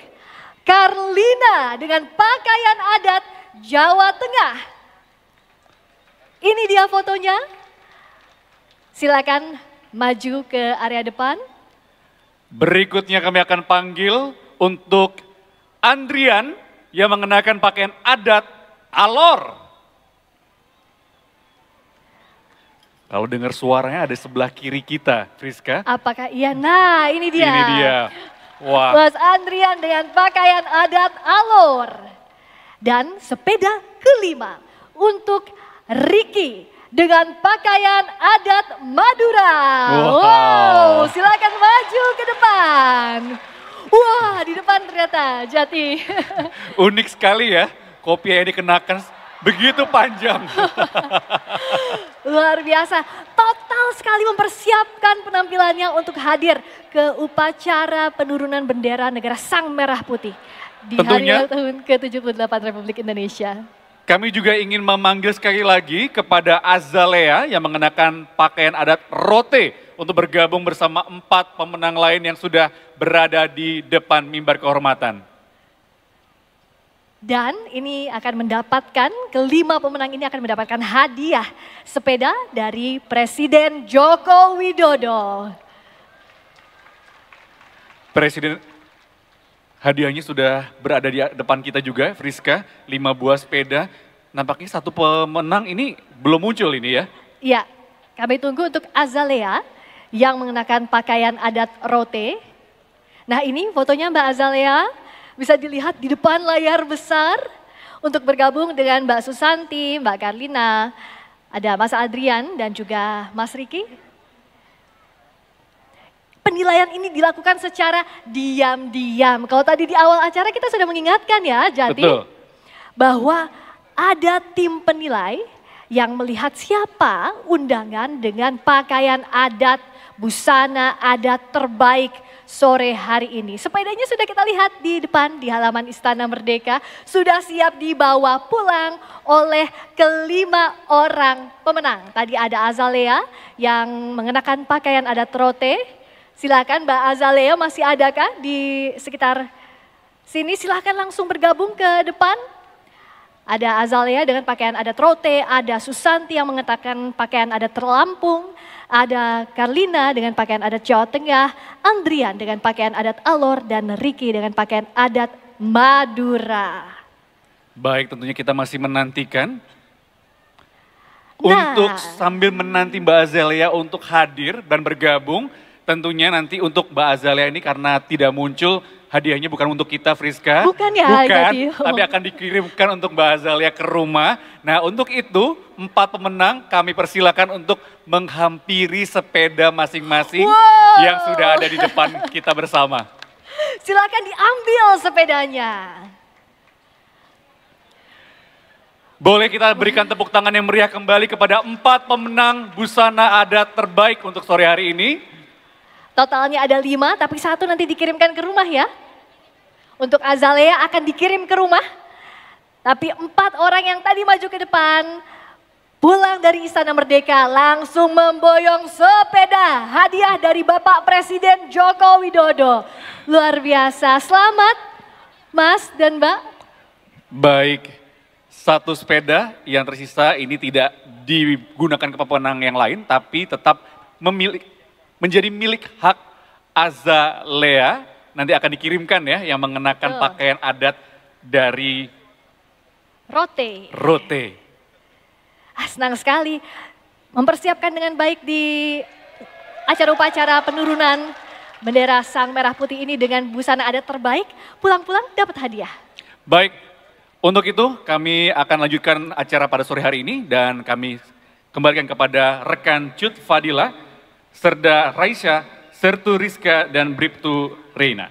Karlina dengan pakaian adat Jawa Tengah. Ini dia fotonya. Silakan maju ke area depan. Berikutnya kami akan panggil untuk Andrian yang mengenakan pakaian adat Alor. Kalau dengar suaranya ada sebelah kiri kita, Friska. Apakah iya? Nah, ini dia. Ini dia. Wah. Mas Andrian dengan pakaian adat Alor. Dan sepeda kelima untuk Ricky dengan pakaian adat Madura. Wow, silakan maju ke depan. Wah, di depan ternyata Jati. Unik sekali ya, kopi yang dikenakan Begitu panjang. Luar biasa, total sekali mempersiapkan penampilannya untuk hadir ke upacara penurunan bendera negara Sang Merah Putih di Tentunya, hari ulang tahun ke-78 Republik Indonesia. Kami juga ingin memanggil sekali lagi kepada Azalea yang mengenakan pakaian adat Rote untuk bergabung bersama 4 pemenang lain yang sudah berada di depan mimbar kehormatan. Dan ini akan mendapatkan, kelima pemenang ini akan mendapatkan hadiah sepeda dari Presiden Joko Widodo. Presiden, hadiahnya sudah berada di depan kita juga, Friska, 5 buah sepeda. Nampaknya satu pemenang ini belum muncul ini ya. Iya, kami tunggu untuk Azalea yang mengenakan pakaian adat Rote. Nah ini fotonya Mbak Azalea. Bisa dilihat di depan layar besar untuk bergabung dengan Mbak Susanti, Mbak Karlina, ada Mas Adrian dan juga Mas Riki. Penilaian ini dilakukan secara diam-diam. Kalau tadi di awal acara kita sudah mengingatkan ya, Jati, bahwa ada tim penilai yang melihat siapa undangan dengan pakaian adat, busana adat terbaik sore hari ini. Sepedanya sudah kita lihat di depan di halaman Istana Merdeka, sudah siap dibawa pulang oleh kelima orang pemenang. Tadi ada Azalea yang mengenakan pakaian adat Rote. Silakan Mbak Azalea, masih adakah di sekitar sini? Silakan langsung bergabung ke depan. Ada Azalea dengan pakaian adat Rote, ada Susanti yang mengenakan pakaian adat Lampung, ada Karlina dengan pakaian adat Jawa Tengah, Andrian dengan pakaian adat Alor, dan Riki dengan pakaian adat Madura. Baik, tentunya kita masih menantikan. Untuk sambil menanti Mbak Azalea untuk hadir dan bergabung, tentunya nanti untuk Mbak Azalea ini karena tidak muncul, hadiahnya bukan untuk kita, Friska. Bukan ya? Bukan, tapi akan dikirimkan untuk Mbak Azalea ke rumah. Nah untuk itu 4 pemenang kami persilakan untuk menghampiri sepeda masing-masing yang sudah ada di depan kita bersama. Silakan diambil sepedanya. Boleh kita berikan tepuk tangan yang meriah kembali kepada 4 pemenang busana adat terbaik untuk sore hari ini. Totalnya ada 5, tapi 1 nanti dikirimkan ke rumah ya. Untuk Azalea akan dikirim ke rumah. Tapi 4 orang yang tadi maju ke depan, pulang dari Istana Merdeka langsung memboyong sepeda hadiah dari Bapak Presiden Joko Widodo. Luar biasa, selamat Mas dan Mbak. Baik, 1 sepeda yang tersisa ini tidak digunakan ke pemenang yang lain, tapi tetap menjadi milik hak Azalea. Nanti akan dikirimkan ya yang mengenakan pakaian adat dari Rote. Senang sekali mempersiapkan dengan baik di acara upacara penurunan bendera Sang Merah Putih ini dengan busana adat terbaik. Pulang-pulang dapat hadiah. Baik, untuk itu kami akan lanjutkan acara pada sore hari ini dan kami kembalikan kepada rekan Cut Fadila, Serda Raisya, Sertu Rizka, dan Bribtu Reina.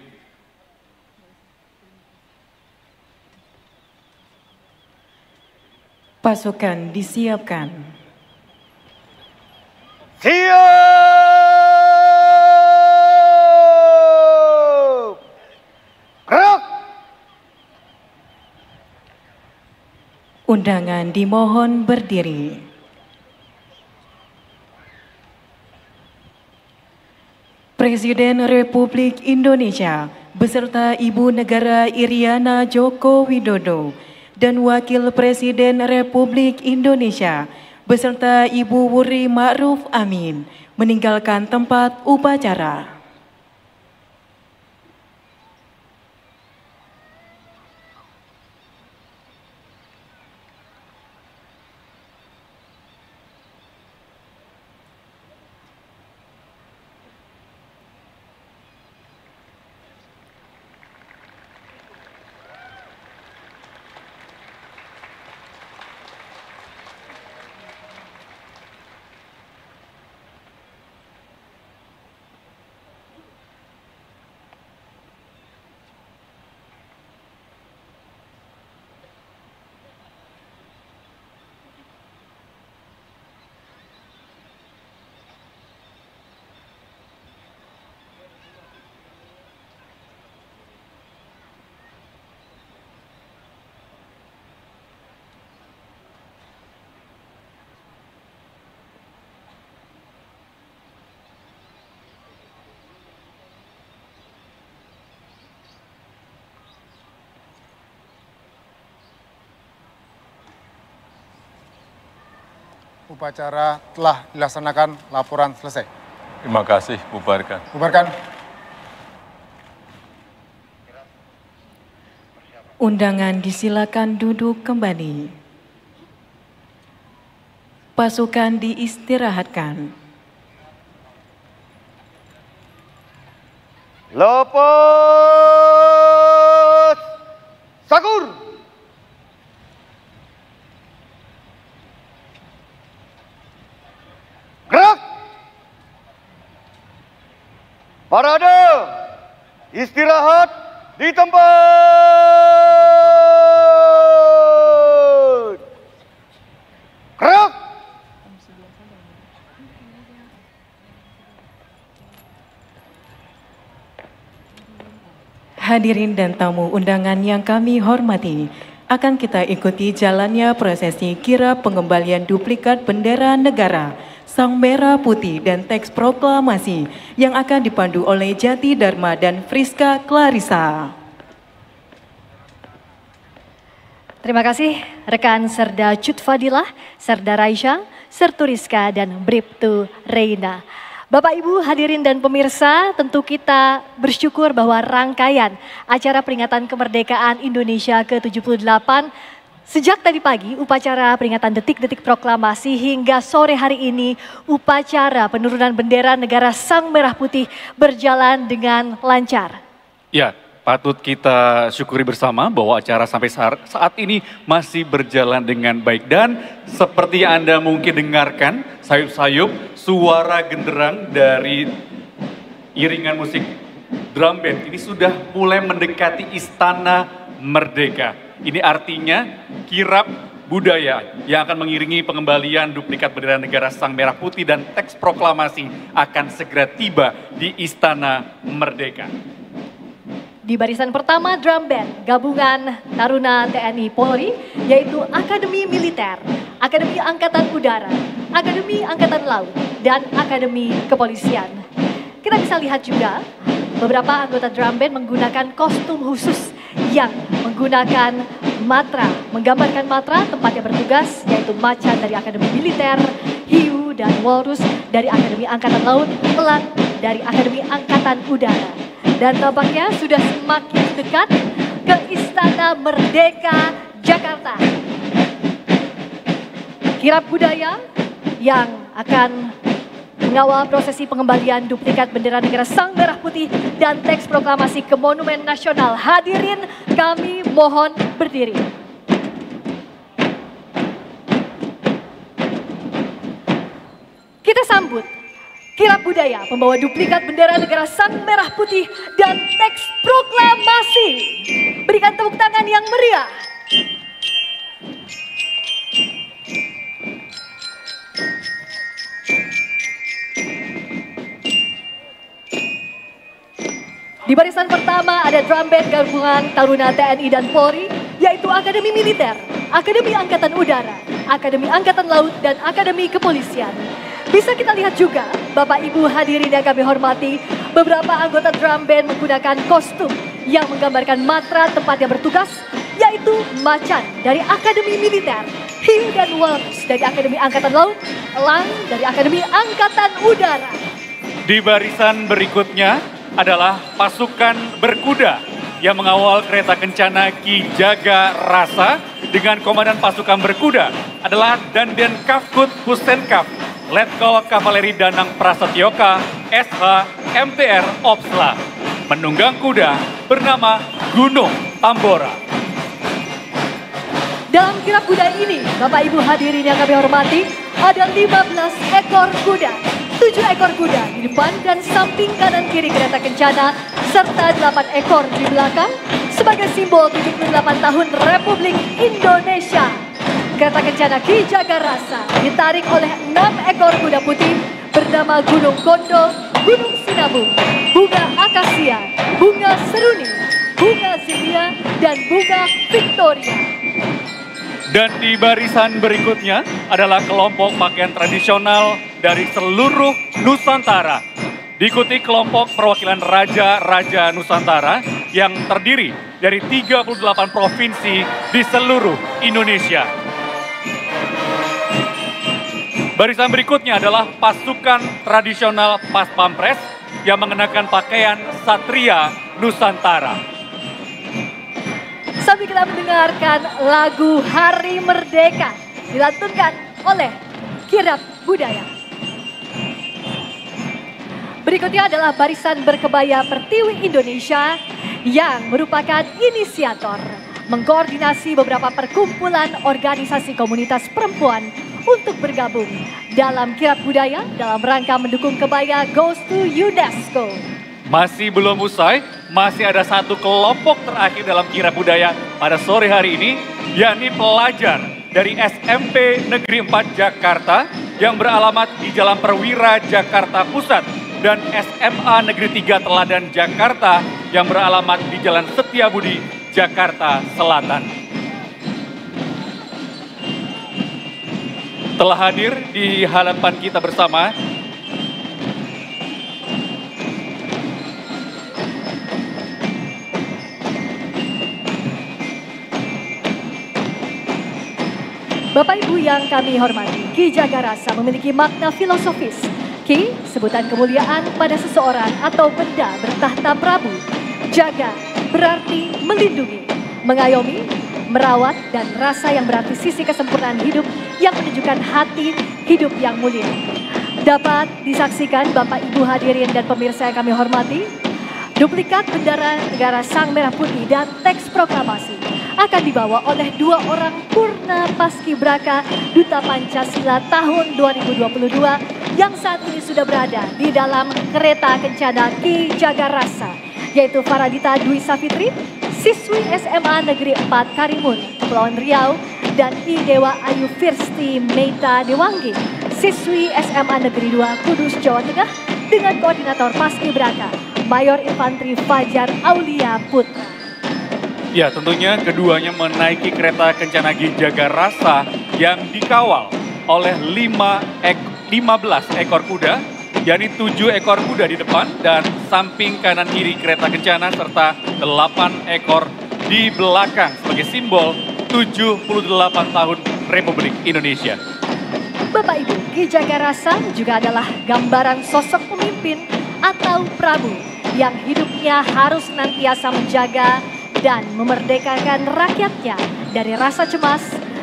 Pasukan disiapkan. Siap! Gerak! Undangan dimohon berdiri. Presiden Republik Indonesia beserta Ibu Negara Iriana Joko Widodo dan Wakil Presiden Republik Indonesia beserta Ibu Wuri Ma'ruf Amin meninggalkan tempat upacara. Upacara telah dilaksanakan, laporan selesai. Terima kasih, bubarkan. Bubarkan. Undangan disilakan duduk kembali. Pasukan diistirahatkan. Lepas sakur. Gerak. Parade. Istirahat di tempat. Gerak. Hadirin dan tamu undangan yang kami hormati, akan kita ikuti jalannya prosesi kirap pengembalian duplikat bendera negara, sang merah putih dan teks proklamasi yang akan dipandu oleh Jati Dharma dan Friska Clarissa. Terima kasih rekan Serda Cut Fadilah, Serda Raisya, Serturiska, dan Bribtu Reina. Bapak Ibu hadirin dan pemirsa, tentu kita bersyukur bahwa rangkaian acara peringatan kemerdekaan Indonesia ke-78 sejak tadi pagi upacara peringatan detik-detik proklamasi hingga sore hari ini upacara penurunan bendera negara Sang Merah Putih berjalan dengan lancar. Ya, patut kita syukuri bersama bahwa acara sampai saat ini masih berjalan dengan baik. Dan seperti yang Anda mungkin dengarkan, sayup-sayup suara genderang dari iringan musik drum band ini sudah mulai mendekati Istana Merdeka. Ini artinya kirap budaya yang akan mengiringi pengembalian duplikat bendera negara Sang Merah Putih dan teks proklamasi akan segera tiba di Istana Merdeka. Di barisan pertama drum band gabungan Taruna TNI Polri, yaitu Akademi Militer, Akademi Angkatan Udara, Akademi Angkatan Laut, dan Akademi Kepolisian. Kita bisa lihat juga beberapa anggota drum band menggunakan kostum khusus yang menggunakan matra, menggambarkan matra tempatnya bertugas, yaitu macan dari Akademi Militer, hiu dan walrus dari Akademi Angkatan Laut, elang dari Akademi Angkatan Udara. Dan tampaknya sudah semakin dekat ke Istana Merdeka Jakarta. Kirap budaya yang akan mengawal prosesi pengembalian duplikat bendera negara Sang Merah Putih dan teks proklamasi ke Monumen Nasional. Hadirin kami mohon berdiri. Kita sambut kirap budaya pembawa duplikat bendera negara Sang Merah Putih dan teks proklamasi. Berikan tepuk tangan yang meriah. Di barisan pertama ada drum band gabungan Taruna TNI dan Polri, yaitu Akademi Militer, Akademi Angkatan Udara, Akademi Angkatan Laut, dan Akademi Kepolisian. Bisa kita lihat juga, Bapak Ibu hadirin yang kami hormati, beberapa anggota drum band menggunakan kostum yang menggambarkan matra tempat yang bertugas, yaitu macan dari Akademi Militer, hiu dan walrus dari Akademi Angkatan Laut, elang dari Akademi Angkatan Udara. Di barisan berikutnya adalah pasukan berkuda yang mengawal kereta kencana Ki Jaga Rasa dengan komandan pasukan berkuda adalah Danjen Kafkut Pusenkaf, Letkol Kavaleri Danang Prasetyoka, SH, MTR, Opsla. Menunggang kuda bernama Gunung Tambora. Dalam kirap kuda ini, Bapak Ibu hadirin yang kami hormati, ada 15 ekor kuda. 7 ekor kuda di depan dan samping kanan kiri kereta kencana, serta 8 ekor di belakang sebagai simbol 78 tahun Republik Indonesia. Kereta kencana Ki Jaga Rasa ditarik oleh 6 ekor kuda putih bernama Gunung Kondo, Gunung Sinabung, Bunga Akasia, Bunga Seruni, Bunga Zilia, dan Bunga Victoria. Dan di barisan berikutnya adalah kelompok pakaian tradisional dari seluruh Nusantara. Diikuti kelompok perwakilan Raja-Raja Nusantara yang terdiri dari 38 provinsi di seluruh Indonesia. Barisan berikutnya adalah pasukan tradisional Pas Pampres yang mengenakan pakaian Satria Nusantara. Sambil kita mendengarkan lagu Hari Merdeka dilantunkan oleh Kirap Budaya. Berikutnya adalah barisan berkebaya Pertiwi Indonesia yang merupakan inisiator mengkoordinasi beberapa perkumpulan organisasi komunitas perempuan untuk bergabung dalam Kirap Budaya dalam rangka mendukung kebaya Goes to UNESCO. Masih belum usai, masih ada satu kelompok terakhir dalam Kirap Budaya pada sore hari ini, yakni pelajar dari SMP Negeri 4 Jakarta yang beralamat di Jalan Perwira Jakarta Pusat dan SMA Negeri 3 Teladan Jakarta yang beralamat di Jalan Setiabudi Jakarta Selatan. Telah hadir di hadapan kita bersama Bapak Ibu yang kami hormati, Ki Jagarasa memiliki makna filosofis. Ki, sebutan kemuliaan pada seseorang atau benda bertahta Prabu. Jaga berarti melindungi, mengayomi, merawat, dan rasa yang berarti sisi kesempurnaan hidup yang menunjukkan hati hidup yang mulia. Dapat disaksikan Bapak Ibu hadirin dan pemirsa yang kami hormati, duplikat bendera negara Sang Merah Putih dan teks proklamasi akan dibawa oleh dua orang Purna Paskibraka Duta Pancasila tahun 2022 yang saat ini sudah berada di dalam kereta kencana Ki Jagarasa, yaitu Faradita Dwi Safitri, siswi SMA Negeri 4 Karimun, Kepulauan Riau, dan I Dewa Ayu Firsti Meita Dewanggi, siswi SMA Negeri 2 Kudus, Jawa Tengah, dengan koordinator Paskibraka Mayor Infantri Fajar Aulia Putra. Ya, tentunya keduanya menaiki kereta kencana Ki Jagarasa yang dikawal oleh 15 ekor kuda, yakni 7 ekor kuda di depan dan samping kanan kiri kereta kencana serta 8 ekor di belakang sebagai simbol 78 tahun Republik Indonesia. Bapak Ibu, Ki Jagarasa juga adalah gambaran sosok pemimpin atau Prabu yang hidupnya harus senantiasa menjaga dan memerdekakan rakyatnya dari rasa cemas,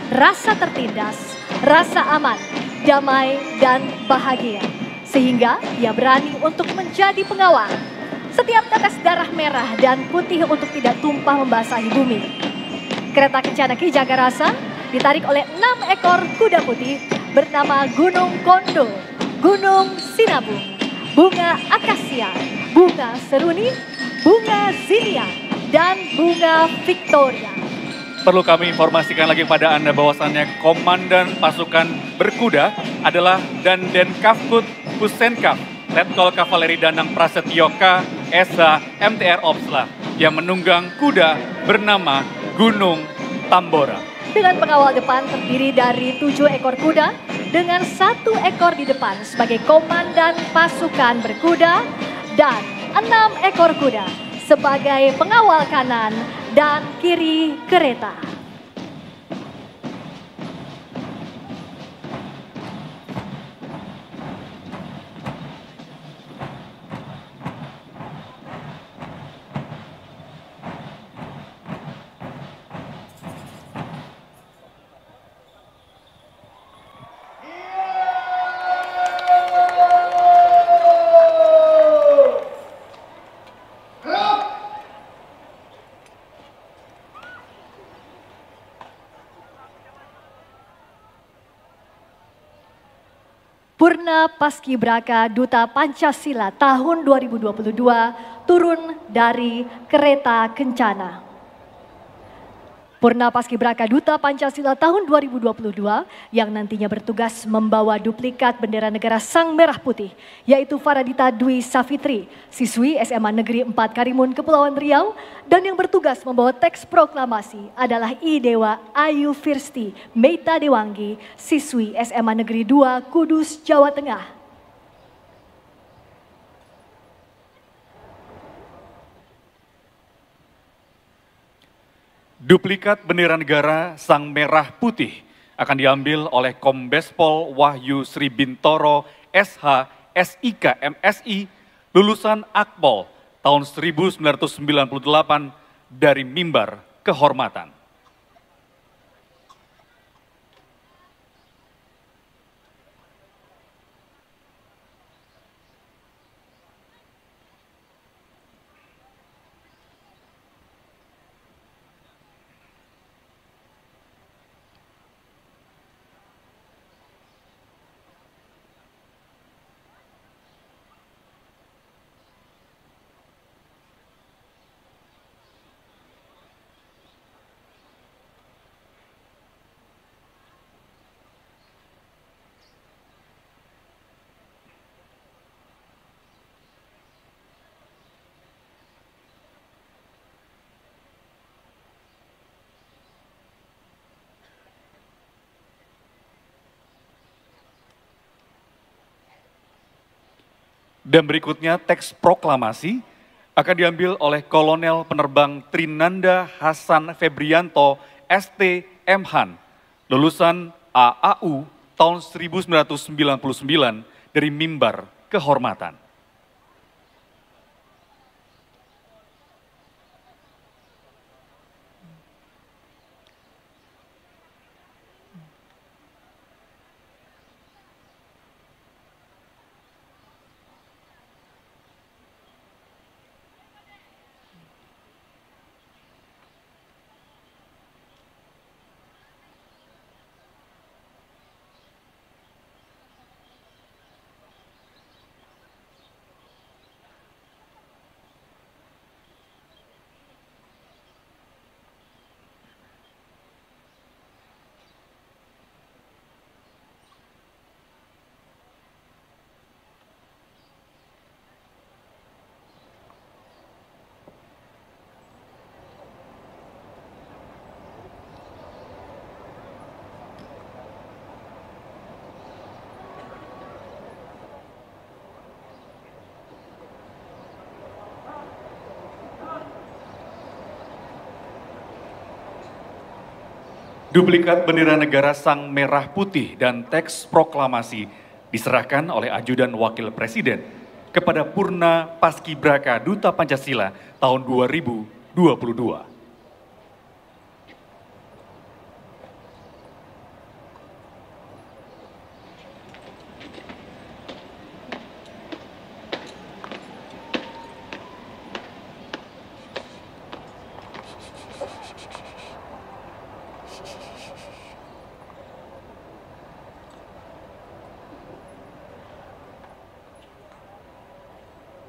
rasa tertindas, rasa aman, damai, dan bahagia. Sehingga ia berani untuk menjadi pengawal setiap tetes darah merah dan putih untuk tidak tumpah membasahi bumi. Kereta kencana Ki Jagarasa ditarik oleh 6 ekor kuda putih bernama Gunung Kondo, Gunung Sinabung, Bunga Akasia, Bunga Seruni, Bunga Zinia, dan Bunga Victoria. Perlu kami informasikan lagi kepada Anda bahwasannya Komandan Pasukan Berkuda adalah Danjen Kavkut Pusenkaf, Letkol Kavaleri Danang Prasetyoka, Esa MTR Opsla, yang menunggang kuda bernama Gunung Tambora. Dengan pengawal depan terdiri dari 7 ekor kuda dengan 1 ekor di depan sebagai Komandan Pasukan Berkuda dan 6 ekor kuda sebagai pengawal kanan dan kiri kereta. Purna Paskibraka Duta Pancasila tahun 2022 turun dari kereta kencana. Purna Paskibraka Duta Pancasila tahun 2022 yang nantinya bertugas membawa duplikat bendera negara Sang Merah Putih, yaitu Faradita Dwi Safitri, siswi SMA Negeri 4 Karimun, Kepulauan Riau, dan yang bertugas membawa teks proklamasi adalah I Dewa Ayu Firsti Meita Dewanggi, siswi SMA Negeri 2 Kudus, Jawa Tengah. Duplikat bendera negara Sang Merah Putih akan diambil oleh Kombes Pol Wahyu Sri Bintoro, SH, SIK, MSI, lulusan Akpol tahun 1998 dari mimbar kehormatan. Dan berikutnya teks proklamasi akan diambil oleh Kolonel Penerbang Trinanda Hasan Febrianto, ST Mhan, lulusan AAU tahun 1999 dari mimbar kehormatan. Duplikat bendera negara Sang Merah Putih dan teks proklamasi diserahkan oleh Ajudan Wakil Presiden kepada Purna Paskibraka Duta Pancasila tahun 2022.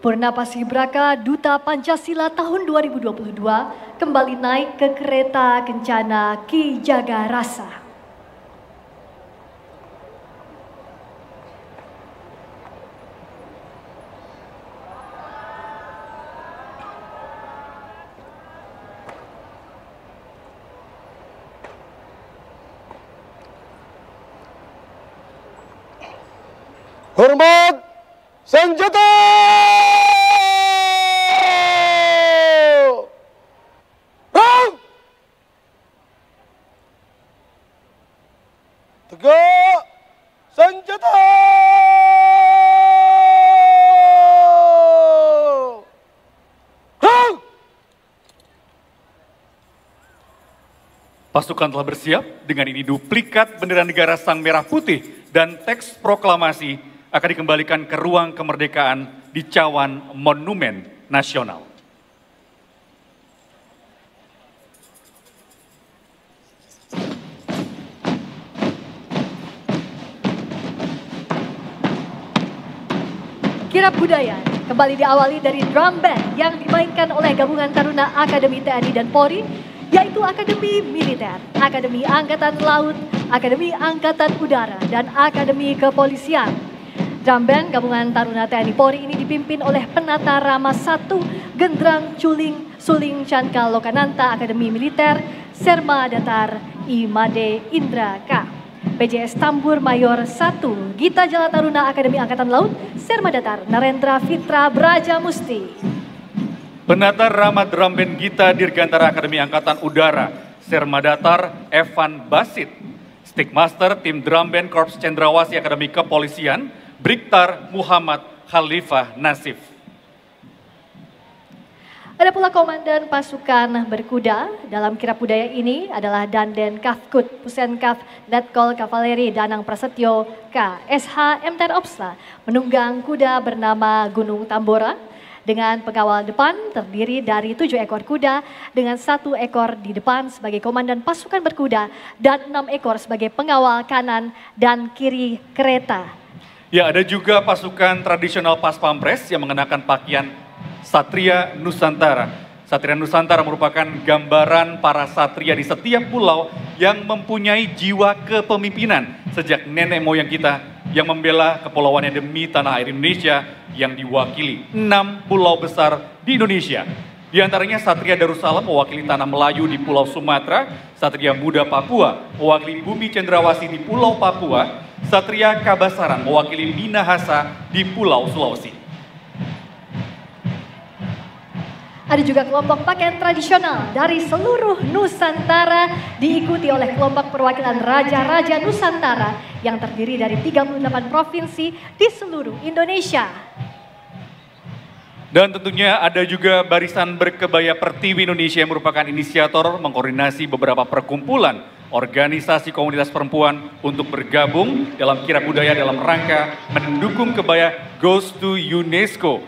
Purna Paskibraka Duta Pancasila tahun 2022 kembali naik ke kereta kencana Ki Jagarasa. Hormat senjata! Tegak senjata! Pasukan telah bersiap, dengan ini duplikat bendera negara Sang Merah Putih dan teks proklamasi akan dikembalikan ke ruang kemerdekaan di Cawan Monumen Nasional. Kirap budaya kembali diawali dari drum band yang dimainkan oleh Gabungan Taruna Akademi TNI dan Polri, yaitu Akademi Militer, Akademi Angkatan Laut, Akademi Angkatan Udara, dan Akademi Kepolisian. Drum band Gabungan Taruna TNI Polri ini dipimpin oleh Penata Rama 1 Gendrang Culing Suling Cankal Lokananta Akademi Militer, Serma Datar Imade Indra K. PJS Tambur Mayor 1 Gita Jala Taruna Akademi Angkatan Laut, Serma Datar Narendra Fitra Braja Musti. Penata Rama Drum Band Gita Dirgantara Akademi Angkatan Udara, Serma Datar Evan Basit. Stickmaster Tim Drum Band Korps Cendrawasih Akademi Kepolisian, Brigtar Muhammad Khalifah Nasif. Ada pula Komandan Pasukan Berkuda dalam kirap budaya ini adalah Danjen Kafkut Pusenkaf Letkol Kavaleri Danang Prasetyo K. SH MTR Opsla menunggang kuda bernama Gunung Tambora dengan pengawal depan terdiri dari 7 ekor kuda dengan 1 ekor di depan sebagai Komandan Pasukan Berkuda dan 6 ekor sebagai pengawal kanan dan kiri kereta. Ya, ada juga pasukan tradisional Pas Pampres yang mengenakan pakaian Satria Nusantara. Satria Nusantara merupakan gambaran para satria di setiap pulau yang mempunyai jiwa kepemimpinan sejak nenek moyang kita yang membela kepulauannya demi tanah air Indonesia yang diwakili 6 pulau besar di Indonesia. Di antaranya Satria Darussalam mewakili tanah Melayu di Pulau Sumatera, Satria Muda Papua mewakili bumi Cendrawasih di Pulau Papua, Satria Kabasaran mewakili Minahasa di Pulau Sulawesi. Ada juga kelompok pakaian tradisional dari seluruh Nusantara diikuti oleh kelompok perwakilan Raja-Raja Nusantara yang terdiri dari 38 provinsi di seluruh Indonesia. Dan tentunya ada juga barisan berkebaya Pertiwi Indonesia yang merupakan inisiator mengkoordinasi beberapa perkumpulan organisasi komunitas perempuan untuk bergabung dalam kirap budaya dalam rangka mendukung kebaya Goes to UNESCO.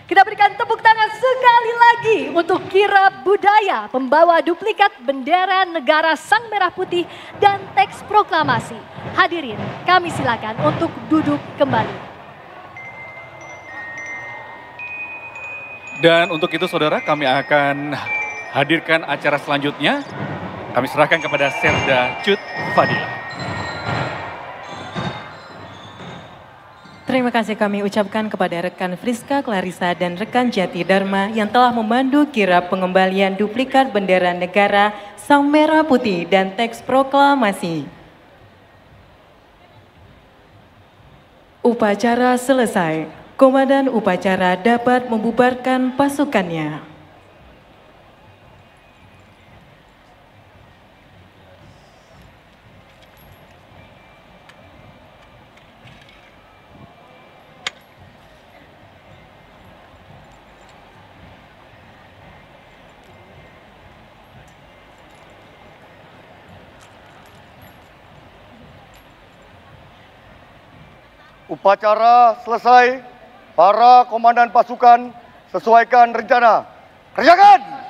Kita berikan tepuk tangan sekali lagi untuk kirap budaya pembawa duplikat bendera negara Sang Merah Putih dan teks proklamasi. Hadirin, kami silakan untuk duduk kembali. Dan untuk itu saudara, kami akan hadirkan acara selanjutnya. Kami serahkan kepada Serda Cut Fadila. Terima kasih kami ucapkan kepada rekan Friska Clarissa dan rekan Jati Dharma yang telah memandu kirap pengembalian duplikat bendera negara Sang Merah Putih dan teks proklamasi. Upacara selesai, komandan upacara dapat membubarkan pasukannya. Upacara selesai, para komandan pasukan sesuaikan rencana. Kerjakan!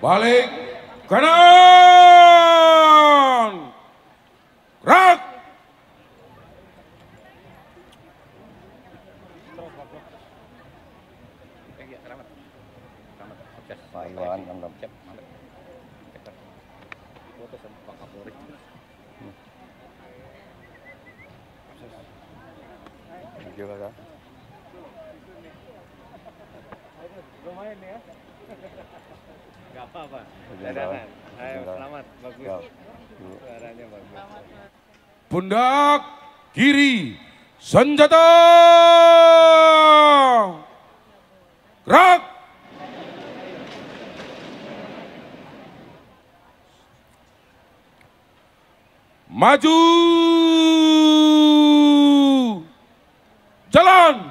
Balik kanan. Gerak. Pak Iwan, anggap. Lumayan ya. Gak apa-apa. Ayo, selamat, bagus. Suaranya bagus. Pundak kiri, senjata. Gerak. Maju. Jalan.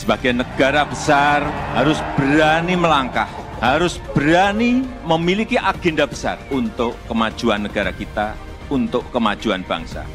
sebagai negara besar harus berani melangkah, harus berani memiliki agenda besar untuk kemajuan negara kita, untuk kemajuan bangsa.